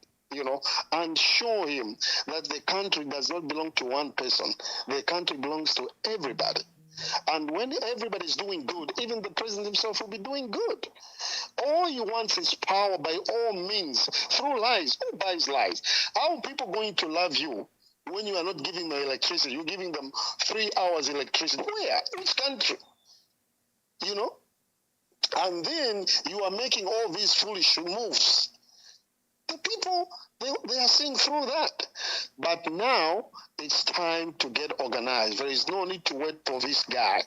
Speaker 13: and show him that the country does not belong to one person. The country belongs to everybody. And when everybody is doing good, even the president himself will be doing good. All he wants is power by all means, through lies. Who buys lies? How are people going to love you when you are not giving them electricity? You're giving them 3 hours electricity. Where? Which country? And then you are making all these foolish moves. The people, they are seeing through that. But now it's time to get organized. There is no need to wait for this guy.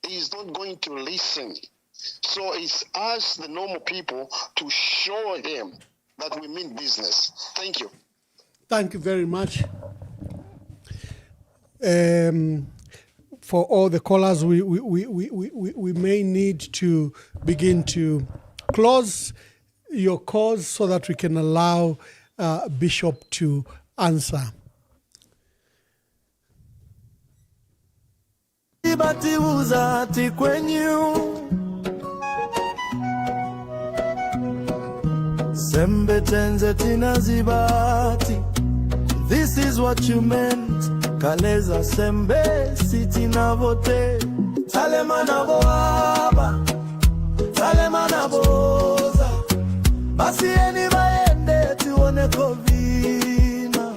Speaker 13: He's not going to listen. So it's us, the normal people, to show him that we mean business. Thank you.
Speaker 3: Thank you very much. For all the callers, we may need to begin to close your calls so that we can allow Bishop to answer.
Speaker 1: This is what you meant. Kaleza sembe siti na vote. Talema na boaba, talema na boza. Basi eni baende tuone kovina.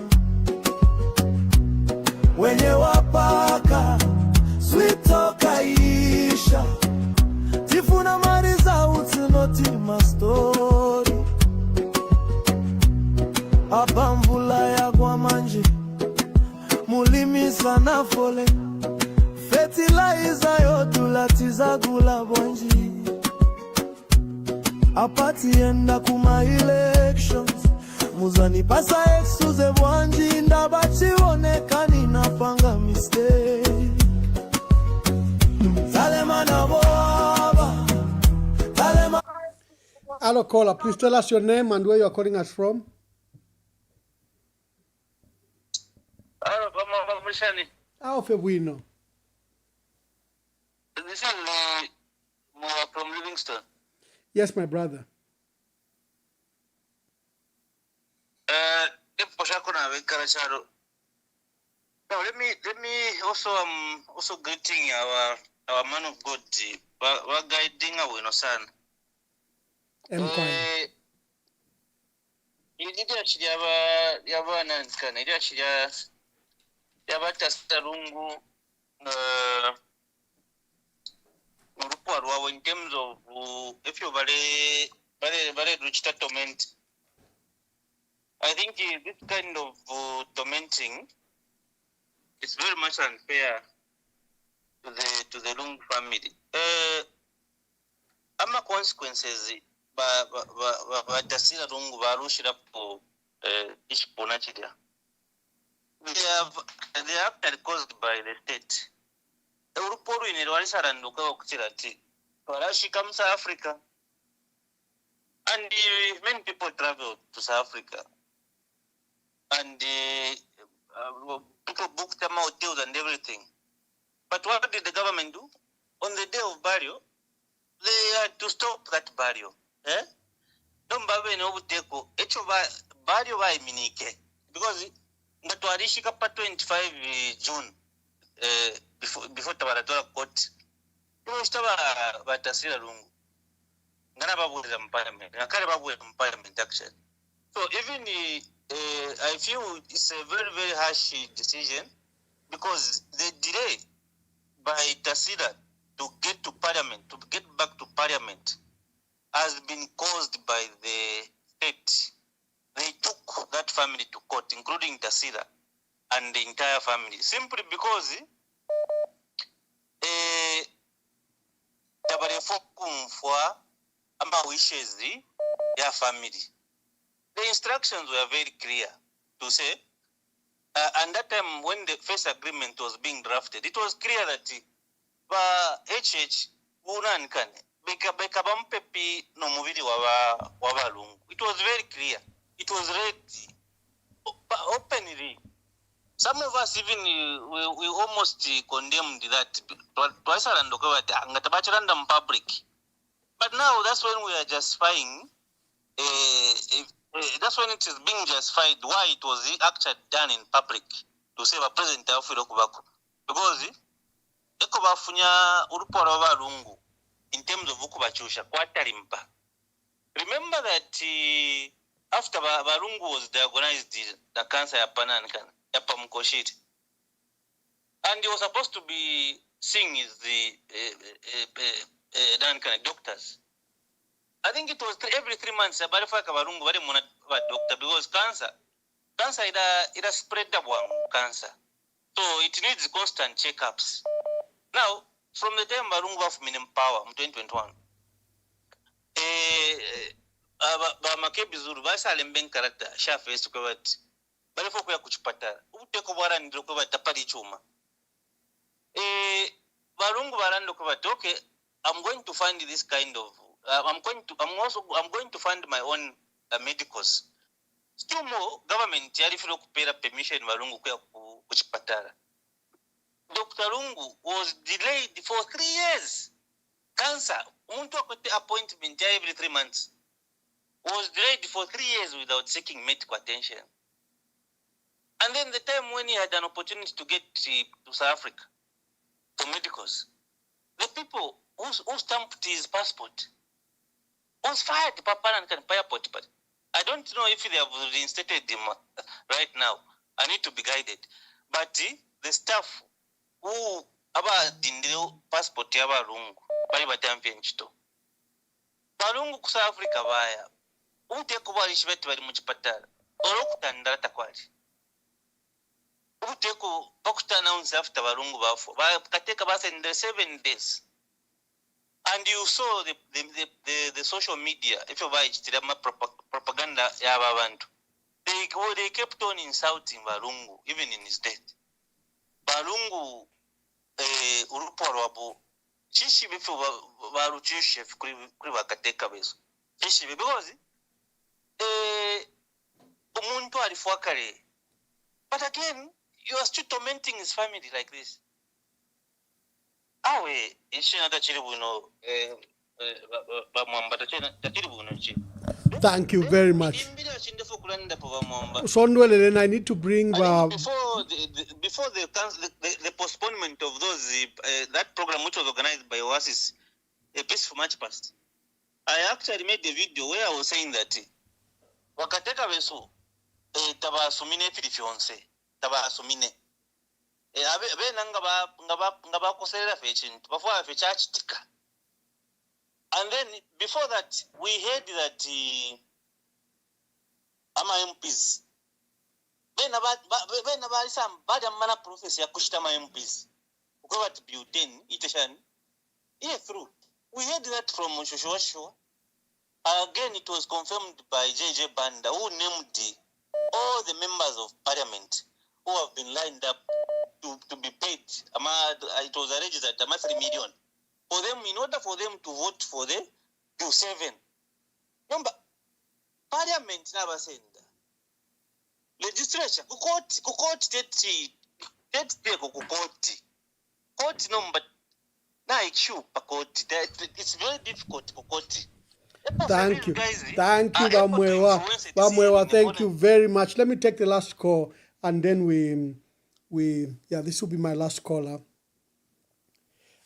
Speaker 1: Wenye wapaka sweet toka isha. Tifuna mariza utinoti mastori. Hapa mvula ya kwa manji. Mulimi sana fole. Fertilizer yodulatiza gula bonji. Apati enda kuma elections. Muzani pasa exuze bwanji. Ndabachi onekani napanga mistake. Talema na boaba. Talema.
Speaker 3: Hello caller, please tell us your name and where you are calling us from.
Speaker 14: Hello, Mama Mishani.
Speaker 3: How Febuino?
Speaker 14: This is from Livingston.
Speaker 3: Yes, my brother.
Speaker 14: Now let me also greeting our man of God. We're guiding our no son. You did actually have a yabatasira lungu in terms of if you bare torment. I think this kind of tormenting is very much unfair to the Lung family. Ama consequences batasira Lungu barushira po ishipona chidya. They are actually caused by the state. Europoru inelwalisaranduka okutirati barashika mu South Africa, and many people travel to South Africa, and people booked them hotels and everything. But what did the government do? On the day of burial, they had to stop that burial. Don't babe no buteko echo burial by minike because ngatwarishika pa 25 June before tabaratola court. You staba batasira lungu. Ngana babuza parliament. Ngakale babuza parliament actually. So even I feel it's a very, very harsh decision because the delay by Tasira to get to parliament, to get back to parliament, has been caused by the state. They took that family to court, including Tasira and the entire family, simply because wishes their family. The instructions were very clear to say, and that time when the first agreement was being drafted, it was clear that HH unankane beka bampepi no mubiri wa lungu. It was very clear. It was read openly. Some of us even we almost condemned that twice around the public. But now that's when we are justifying. That's when it is being justified why it was actually done in public to save a president of Kubako. Because Ekobafunya Urupora Lungu in terms of Ukubachusha, Kwatarimpa. Remember that after Barungu was diagnosed the cancer Yapamkoshit, and he was supposed to be seeing his doctors. I think it was every 3 months about doctor because cancer it has spread cancer. So it needs constant checkups. Now, from the time Barungu of Millennium Power in 2021, Makebi Zulu basa lembeng character chef is to covet barefo kwa kuchipatara uteko bwara ndiro kwa tapari chuma Barungu barando kwa okay, I'm going to find this kind of I'm going to fund my own medicals. Still more government yarifiro kupera permission Barungu kwa kuchipatara. Dr. Lungu was delayed for 3 years. Cancer, umuntu akote appointment every 3 months, was delayed for 3 years without seeking medical attention. And then the time when he had an opportunity to get to South Africa for medicals, the people who stamped his passport was fired airport. But I don't know if they have reinstated him right now. I need to be guided. But the staff who about the passport yaba lungu bali batampe nchito balungu ku South Africa baya uteko bali shibeti bali mu chipatala olokutandala takwali uteko bakutana unzi after balungu bafo bakateka basa in the 7 days. And you saw the social media, if you buy propaganda yaba bantu, they kept on insulting Balungu even in his death. Balungu uruporo wabo chishi bifu baruchishe kuri bakateka bezo chishi because umuntu alifuwa kare. But again, you are still tormenting his family like this. Awe ishina tachiri buno ba mwamba tachiri buno chi.
Speaker 3: Thank you very much. Sondwele, I need to bring
Speaker 14: before the postponement of those that program which was organized by Oasis, a peaceful march past. I actually made a video where I was saying that wakateka beso taba asumine filifionse taba asumine bena ngaba koselela fe chintu bafwa fe chachitika. And then before that we heard that ama MPs bena bali some bad mana process ya kushita ama MPs ukwa at Buten iteshan through. We heard that from Shosho. Again, it was confirmed by JJ Banda, who named all the members of parliament who have been lined up to be paid. It was arranged that 3 million for them, in order for them to vote for the Bill 7. Remember, parliament never said that. Legislature, court number. It's very difficult for court.
Speaker 3: Thank you, Bamwewa. Thank you very much. Let me take the last call, and then this will be my last caller.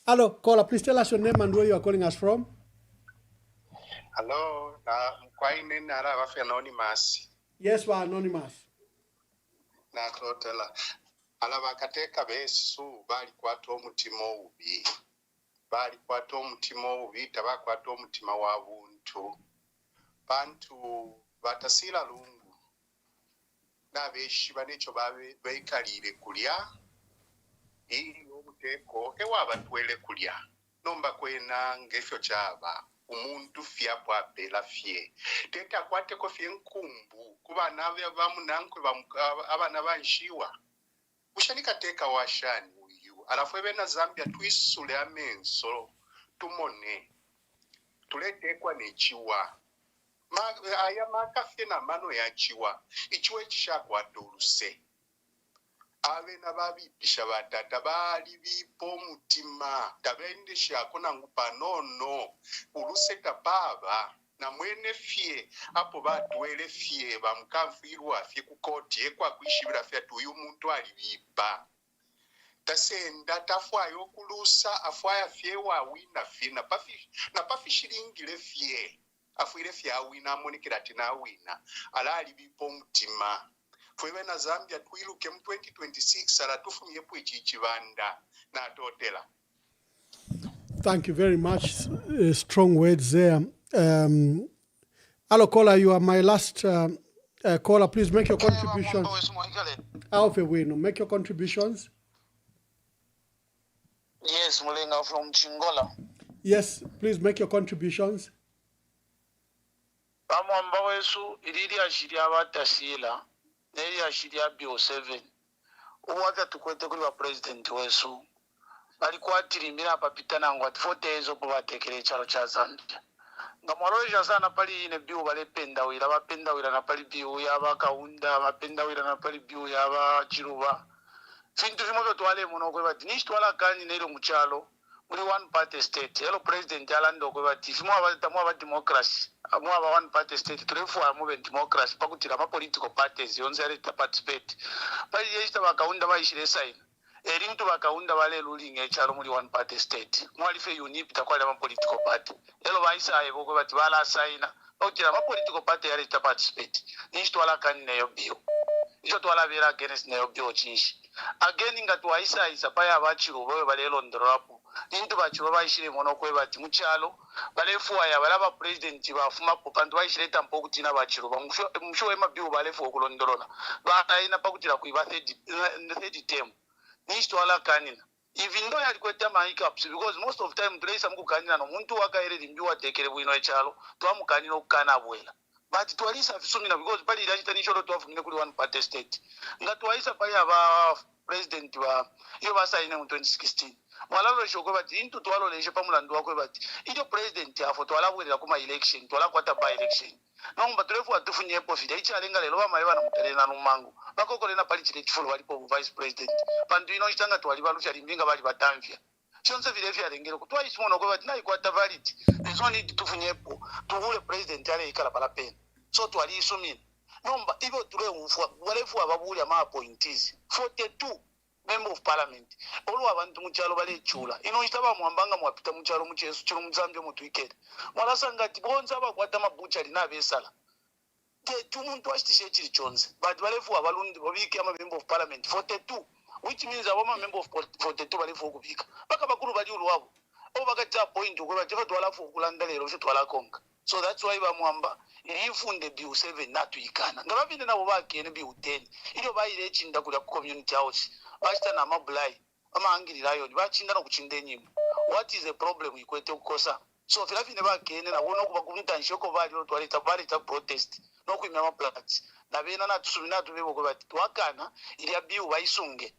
Speaker 3: Hello, caller. Please tell us your name and where you are calling us from.
Speaker 12: Hello, anonymous.
Speaker 3: Yes, we're anonymous.
Speaker 12: Na totela. Alabakateka besu bali kwato mutima ubi. Bali kwato mutima ubi tabakwato mutima wa buntu. Bantu batasila lungu. Na beshi banecho babe bekalire kulya. Ili obuteko ewa batwele kulya. Nomba kwena ngefyo chaba. Umuntu fiapo apela fie. Teta kwate ko fie nkumbu. Kuba nave bamunankwe abana banshiwa. Ushanika teka washani uyu. Alafu na Zambia tuisule amenso. Tumone. Tuletekwa nechiwa. Aya makafie na mano ya chiwa. Ichiwe chishakwa doluse. Ave na babi pisha batata bali bipo mutima tabende shakona ngupa no uruse tababa na mwene fie apo batwele fie bamkamfirwa fie kukoti ekwa kwishibira fie tuyu muntu alibipa tasenda tafwayo kulusa afwaya fie wa wina fie na pafishilingile fie afuire fie awina amonikira tina awina ala alibipo mutima. Na Zambia tuiluke mu 2026 aratufumye pwichichibanda na totela.
Speaker 3: Thank you very much. Strong words there. Hello, caller. You are my last caller. Please make your contributions. Make your contributions.
Speaker 15: Yes, Mulenga from Chingola.
Speaker 3: Yes, please make your contributions.
Speaker 15: Bamwamba wesu ilili ashiri abatasila. Neri ashiri ya Bill 7. Uwata tukwete kuli wa president wesu. Bali kwa tirimira papita na ngwa 40 yezo kwa tekele chalo cha Zambia. Ngamwaroja sana pali ine biu bale penda wila na pali biu ya baka unda, mapenda wila na pali biu ya ba chiruba. Fintu fimoto tuwale muno kwa bati. Nishi tuwala kani nero mchalo. Muli one party state. Hello president alando kwa bati. Mwa democracy. Mwa one party state. Turefu wa mwe democracy. Pakutira ma political parties. Yonzere ta participate. Pali yeshita wakaunda wa ishire sign. Erintu wakaunda wale ruling echalo muli one party state. Mwalife unipita kwa ma political party. Hello waisa aye kwa bati wala sign. Pakutira ma political party yale ta participate. Nishi tuwala kani neyo bio. Nisho tuwala vera against neyo bio chinshi. Again nga tuwaisa isa paya abachiru bawe balelo ndororapo. Nintu bachiru baishire mono kwe bati muchalo balefuwa ya balaba president bafuma popantu baishire tampo kutina bachiru bamusho ema biu balefu okulondorona baina pakutira kuiba third term nisto ala kanina even though yalikweta hiccups because most of time trace amukukanina no muntu wakaere limbiwa tekere bwino echalo twamukanina okukana abwela but twalisa fisumina because pali ilachita nisholo twafungine kuli one party state nga twaisa pali aba president wa iyo basaine mu 2016 mwalalo shoko bati into twalo leshe pamulandu wako bati iyo president afo twala bwela kuma election twala kwata by election nomba tulefu atufunye profit ichalenga lelo bamaye na mutelena numangu bakokolena pali chile chifulo balipo vice president pandu ino chitanga twali balusha limbinga bali batamvya chonse vile vya lengero kutwa isimono kwa bati na ikwata valid there's no need tufunyepo tuhule president ale ikala pala pen so twali isumina nomba ibo tule umfwa walefu ababuli ama appointees 42 member of parliament olu abantu muchalo bale chula ino itaba mwambanga mwapita muchalo muchesu chiro muzambye mu weekend mwalasa ngati bonza bakwata mabucha linabesala te tumuntu washitishe chiri chonze but balefu abalundi babiki ama member of parliament 42 which means aboma member of 42 bali fokubika baka bakuru bali ulwabo obo bakata point okuba teva twala fokulanda lero cyo twala konka. So that's why bamwamba ilifunde bill 7 natuyikana nga babinde nabo bakene bill 10 iyo bayire chinda kula community house bachita na mabulai amangirirayo bachinda no kuchinda enyimbo. What is the problem ikwete kukosa? So filafine bakene na wona kuba kumtanshoko bali twalita protest no kuimya maplats na bena na tusubina tubebo ko bati twakana ili bill bayisunge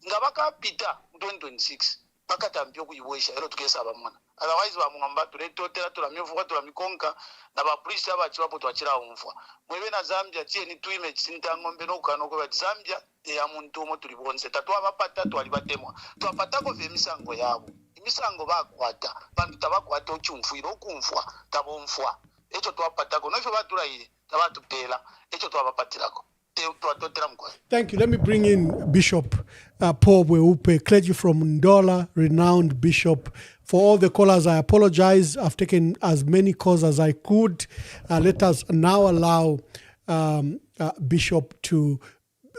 Speaker 15: nga bakapita 2026 bakatambye okuyibwesha ero tukesa abamwana. Otherwise bamwamba tuletotera tulamyevuka tulamikonka na bapolisi abachi bapo twachira umfwa mwebe na Zambia tie ni tuime sintangombe no kano ko bati Zambia ya muntu mo tulibonse tatwa bapata twalibatemwa twapatako vye misango yabo imisango bakwata bantu tabakwata ochumfuiro okumfwa tabomfwa echo twapatako nofyo batulaire tabatupela echo twabapatirako.
Speaker 3: Thank you. Let me bring in Bishop Paul Weupe, clergy from Ndola, renowned bishop. For all the callers, I apologize. I've taken as many calls as I could. Let us now allow Bishop to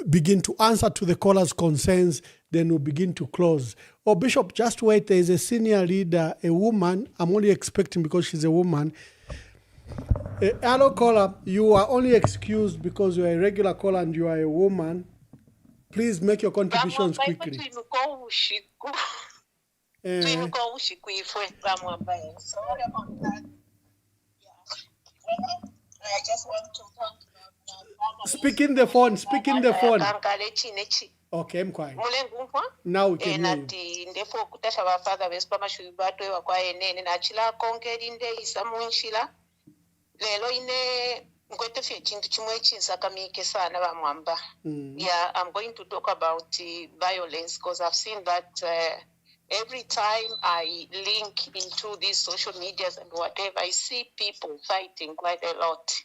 Speaker 3: begin to answer to the callers' concerns. Then we'll begin to close. Oh, Bishop, just wait. There is a senior leader, a woman. I'm only expecting because she's a woman. Hello, caller. You are only excused because you are a regular caller and you are a woman. Please make your contributions quickly.
Speaker 16: I just want to thank
Speaker 3: Speak in the phone. Speak in the phone. Okay, I'm quiet. Now we can hear you.
Speaker 16: Lelo ine ngwete fye chintu chimwe chinsakamike sana bamwamba. Yeah, I'm going to talk about violence because I've seen that every time I link into these social medias and whatever, I see people fighting quite a lot,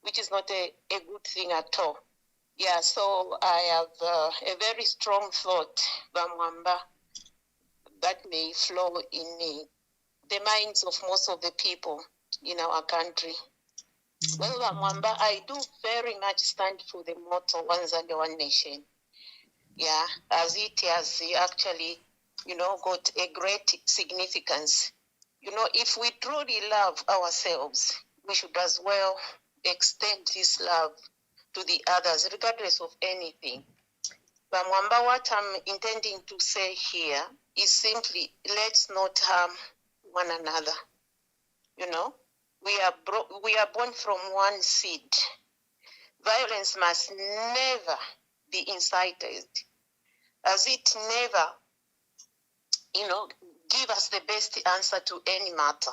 Speaker 16: which is not a good thing at all. Yeah, so I have a very strong thought, bamwamba, that may flow in the minds of most of the people in our country. Well, Mwamba, I do very much stand for the motto, one Zambia, one nation. Yeah, as it has actually, got a great significance. If we truly love ourselves, we should as well extend this love to the others, regardless of anything. But Mwamba, what I'm intending to say here is simply, let's not harm one another. We are born from one seed. Violence must never be incited, as it never, give us the best answer to any matter.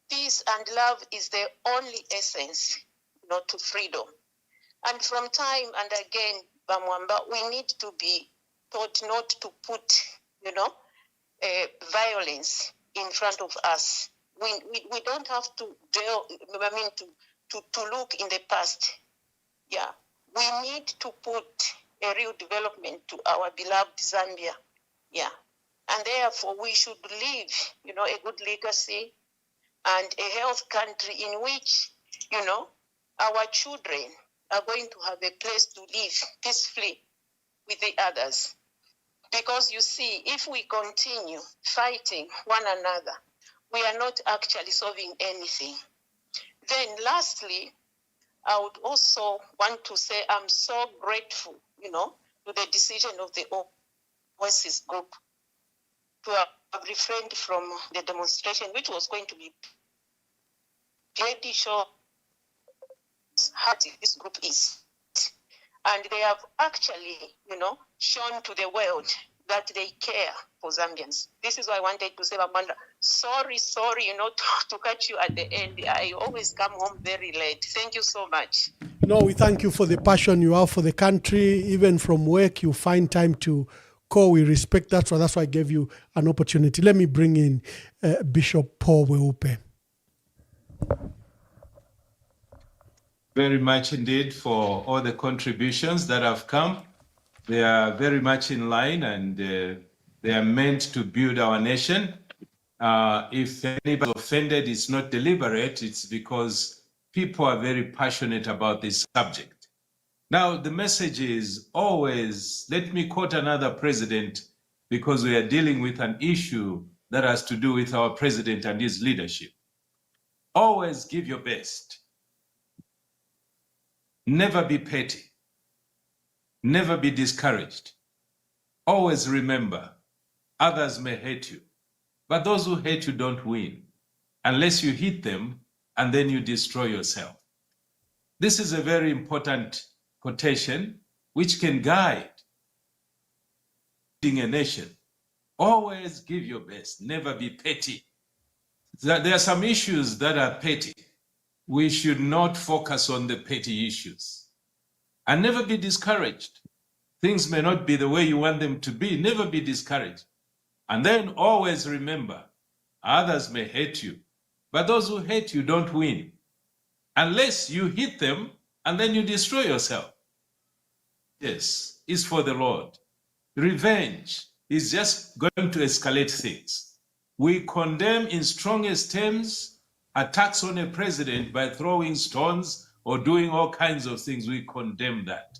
Speaker 16: Peace and love is the only essence, to freedom. And from time and again, Bamwamba, we need to be taught not to put, violence in front of us. We don't have to to look in the past. Yeah, we need to put a real development to our beloved Zambia. Yeah, and therefore we should leave, a good legacy and a health country in which, our children are going to have a place to live peacefully with the others. Because you see, if we continue fighting one another, we are not actually solving anything. Then lastly, I would also want to say I'm so grateful, to the decision of the Voices group to have refrained from the demonstration, which was going to be pretty sure how this group is. And they have actually, shown to the world that they care for Zambians. This is why I wanted to say, Amanda, sorry, to catch you at the end. I always come home very late. Thank you so much.
Speaker 3: No, we thank you for the passion you have for the country. Even from work, you find time to call. We respect that. So that's why I gave you an opportunity. Let me bring in Bishop Paul Weupe.
Speaker 4: Very much indeed for all the contributions that have come. They are very much in line and they are meant to build our nation. If anybody is offended, it's not deliberate, it's because people are very passionate about this subject. Now, the message is always, let me quote another president, because we are dealing with an issue that has to do with our president and his leadership. Always give your best. Never be petty. Never be discouraged. Always remember, others may hate you, but those who hate you don't win, unless you hit them and then you destroy yourself. This is a very important quotation which can guide a nation. Always give your best, never be petty. There are some issues that are petty. We should not focus on the petty issues. And never be discouraged. Things may not be the way you want them to be. Never be discouraged. And then always remember, others may hate you, but those who hate you don't win, unless you hit them and then you destroy yourself. Yes, it's for the Lord. Revenge is just going to escalate things. We condemn in strongest terms attacks on a president by throwing stones or doing all kinds of things. We condemn that.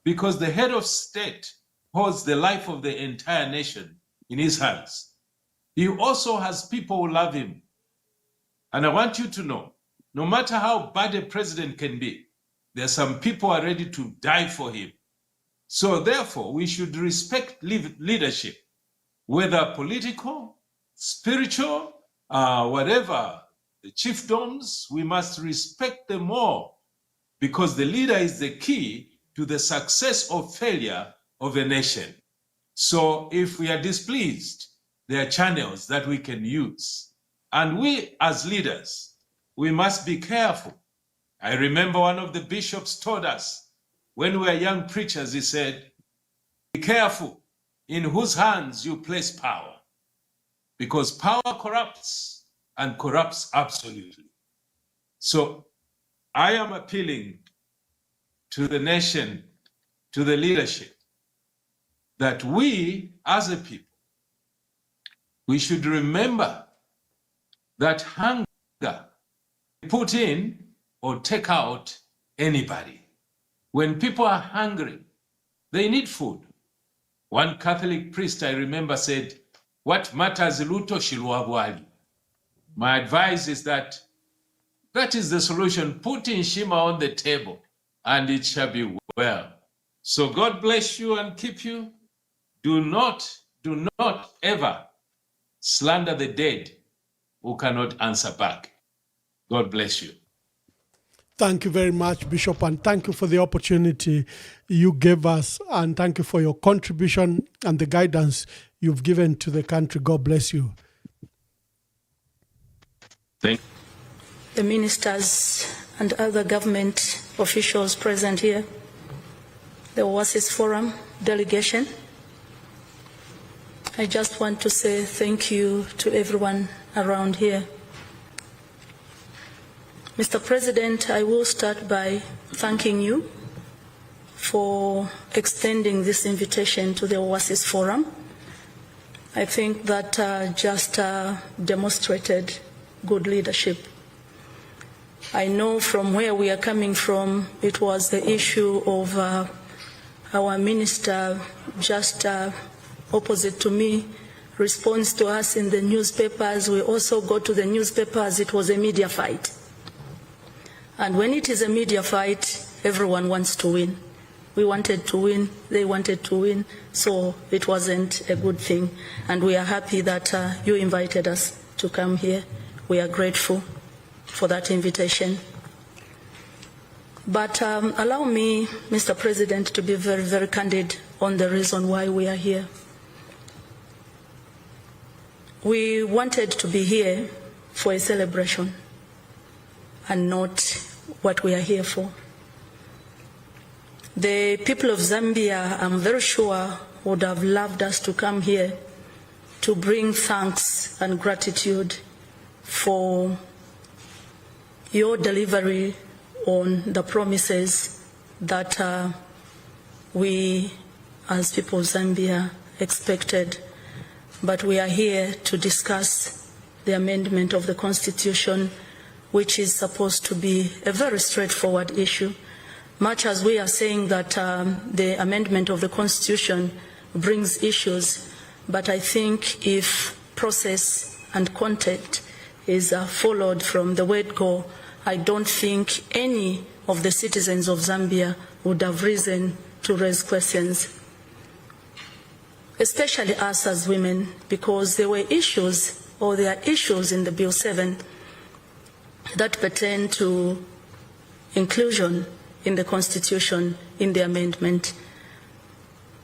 Speaker 4: Because the head of state holds the life of the entire nation in his hands. He also has people who love him. And I want you to know, no matter how bad a president can be, there are some people who are ready to die for him. So therefore, we should respect leadership, whether political, spiritual, whatever, the chiefdoms, we must respect them all, because the leader is the key to the success or failure of a nation. So if we are displeased, there are channels that we can use. And we as leaders, we must be careful. I remember one of the bishops told us when we were young preachers, he said, be careful in whose hands you place power, because power corrupts and corrupts absolutely. So I am appealing to the nation, to the leadership, that we as a people, we should remember that hunger put in or take out anybody. When people are hungry, they need food. One Catholic priest I remember said, what matters luto shilwabwali. My advice is that is the solution. Put in Shima on the table and it shall be well. So God bless you and keep you. Do not ever slander the dead who cannot answer back. God bless you.
Speaker 3: Thank you very much, Bishop, and thank you for the opportunity you gave us, and thank you for your contribution and the guidance you've given to the country. God bless you.
Speaker 4: Thank you.
Speaker 6: The ministers and other government officials present here, the Oasis Forum delegation, I just want to say thank you to everyone around here. Mr. President, I will start by thanking you for extending this invitation to the Oasis Forum. I think that just demonstrated good leadership. I know from where we are coming from, it was the issue of our minister just opposite to me responds to us in the newspapers. We also go to the newspapers. It was a media fight. And when it is a media fight, everyone wants to win. We wanted to win, they wanted to win, so it wasn't a good thing. And we are happy that you invited us to come here. We are grateful for that invitation. But allow me, Mr. President, to be very, very candid on the reason why we are here. We wanted to be here for a celebration and not what we are here for. The people of Zambia, I'm very sure, would have loved us to come here to bring thanks and gratitude for your delivery on the promises that we as people of Zambia expected. But we are here to discuss the amendment of the Constitution, which is supposed to be a very straightforward issue. much as we are saying that the amendment of the Constitution brings issues, but I think if process and content is followed from the word go, I don't think any of the citizens of Zambia would have reason to raise questions, especially us as women, because there were issues, or there are issues in the Bill 7 that pertain to inclusion in the Constitution, in the amendment.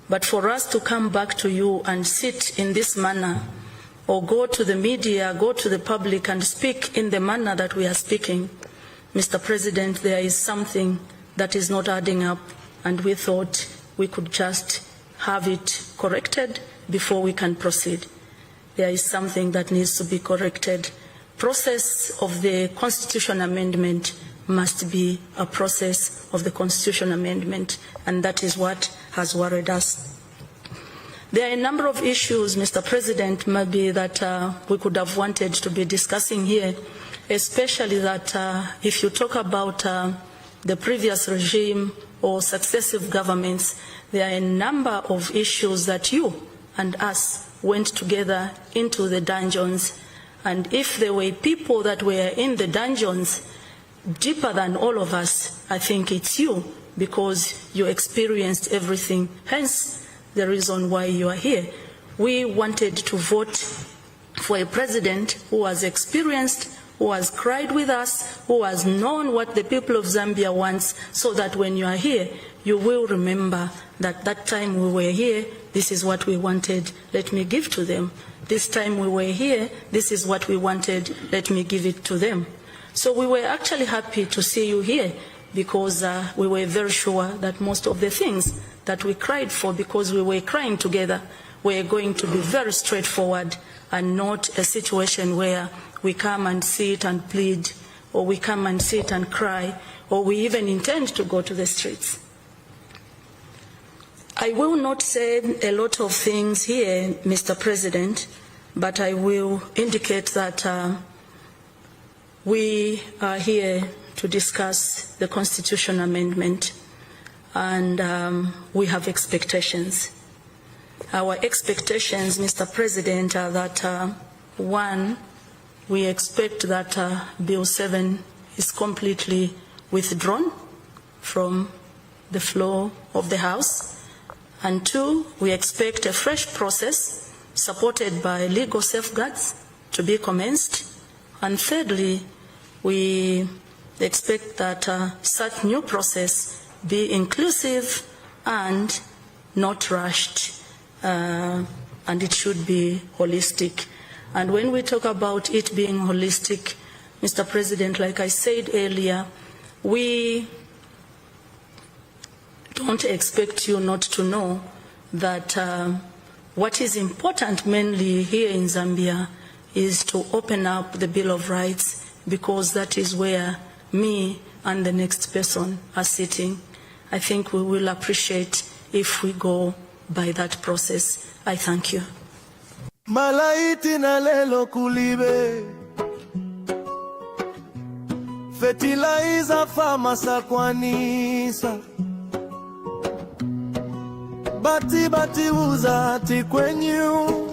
Speaker 6: But for us to come back to you and sit in this manner, or go to the media, go to the public and speak in the manner that we are speaking, Mr. President, there is something that is not adding up, and we thought we could just have it corrected before we can proceed. There is something that needs to be corrected. Process of the Constitution amendment must be a process of the Constitution amendment, and that is what has worried us. There are a number of issues, Mr. President, maybe that we could have wanted to be discussing here, especially that if you talk about the previous regime or successive governments, there are a number of issues that you and us went together into the dungeons. And if there were people that were in the dungeons deeper than all of us, I think it's you, because you experienced everything. Hence, the reason why you are here. We wanted to vote for a president who has experienced, who has cried with us, who has known what the people of Zambia wants, so that when you are here, you will remember that time we were here, this is what we wanted, let me give to them. This time we were here, this is what we wanted, let me give it to them. So we were actually happy to see you here, because we were very sure that most of the things that we cried for, because we were crying together, were going to be very straightforward, and not a situation where we come and sit and plead, or we come and sit and cry, or we even intend to go to the streets. I will not say a lot of things here, Mr. President, but I will indicate that we are here to discuss the Constitution amendment, and we have expectations. Our expectations, Mr. President, are that one, we expect that Bill 7 is completely withdrawn from the floor of the House. And two, we expect a fresh process supported by legal safeguards to be commenced. And thirdly, we expect that such new process be inclusive and not rushed, and it should be holistic. And when we talk about it being holistic, Mr. President, like I said earlier, we don't expect you not to know that what is important mainly here in Zambia is to open up the Bill of Rights, because that is where me and the next person are sitting. I think we will appreciate if we go by that process. I thank you.
Speaker 1: Malaiti na lelo kulibe fertilizer famasa kwanisa bati uzati kwenyu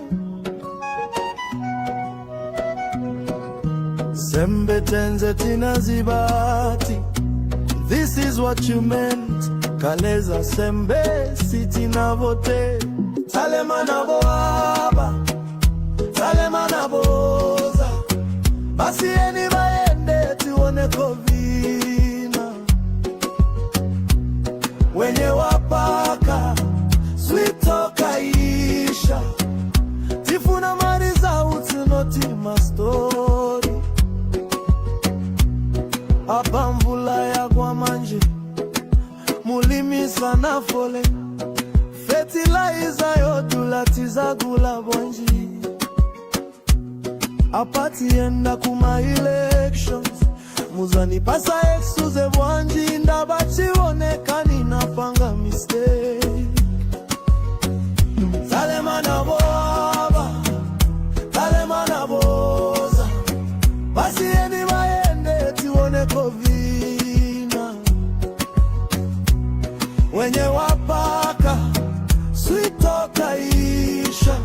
Speaker 1: sembe tenze tina zibati. This is what you meant. Kaleza sembe siti na vote. Salema na boaba, salema na boza. Basi eni baende tuone kovina. Wenye wapaka switoka isha. Tifuna mariza utinoti mastori. Apa mvula ya kwa manje mulimi sana fole. Fertilizer yodulatiza gula bonji. Apati enda kuma elections. Muzani pasa exuze bwanji. Ndabachi onekani napanga mistake. Salema na boaba, salema na boza. Basi eni maende tiwone kovina. wenye wapaka switokaisha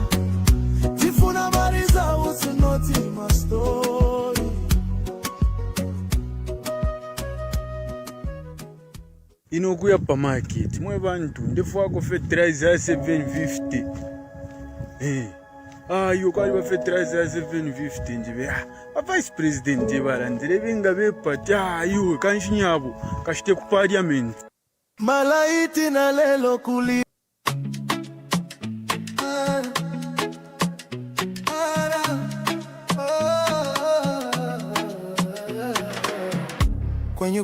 Speaker 1: tifuna mariza usinoti mastori.
Speaker 2: Inokuya pa market mwe bantu ndefwako fertilizer ya 750 yo kwali ba fertilizer ya 750 njibe vice president jebarandire benga bepati yo kanshinyabo kashite ku parliament
Speaker 1: malaiti na lelo kuli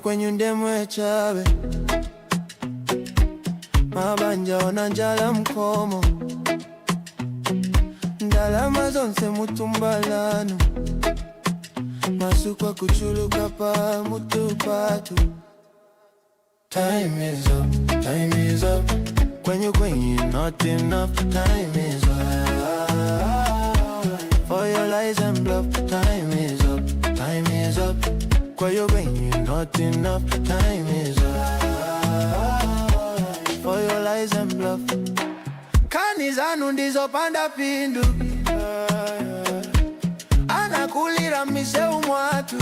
Speaker 1: kwenyu ndemwe chabe mabanja ona njala mkomo ndalama zonse mutumbalano masukwa kuchuluka pa mutupatu. Time is up, time is up. Kwenyu not enough. Time is up for your lies and bluff. Time is up, time is up. Kwenyu not enough. Time is up for your lies and bluff. Kanizanu ndizo panda pindu anakulira miseu mwatu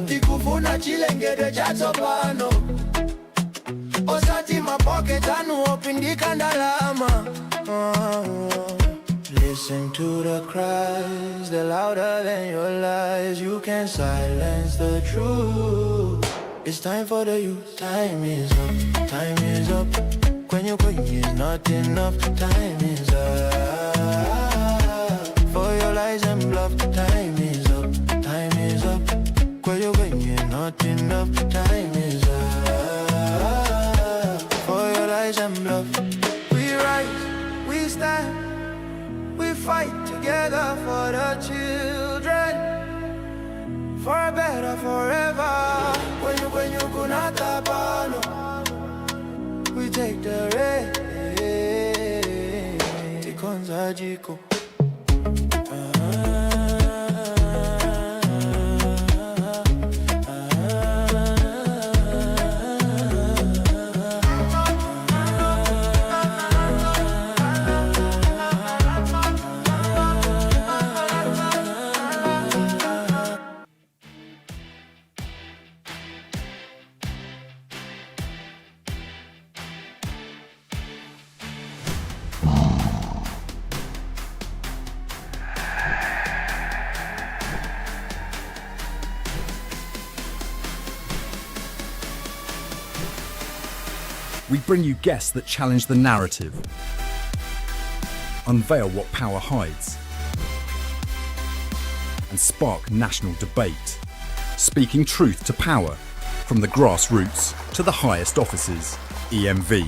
Speaker 1: tikufuna chilengede chatopano osati mapoke tanu opindika ndalama. Listen to the cries, they're louder than your lies. You can't silence the truth. It's time for the youth. Time is up, time is up. Kwenyu is not enough. Time is up for your lies and bluff. Time is up, time is up. Kwenyu not enough. Time is up for your lies and bluff. We rise, we stand, we fight together for the children, for a better forever. Kwenyu kunata pano, we take the race. Tikonza jiko.
Speaker 17: We bring you guests that challenge the narrative, unveil what power hides, and spark national debate, speaking truth to power, from the grassroots to the highest offices. EMV.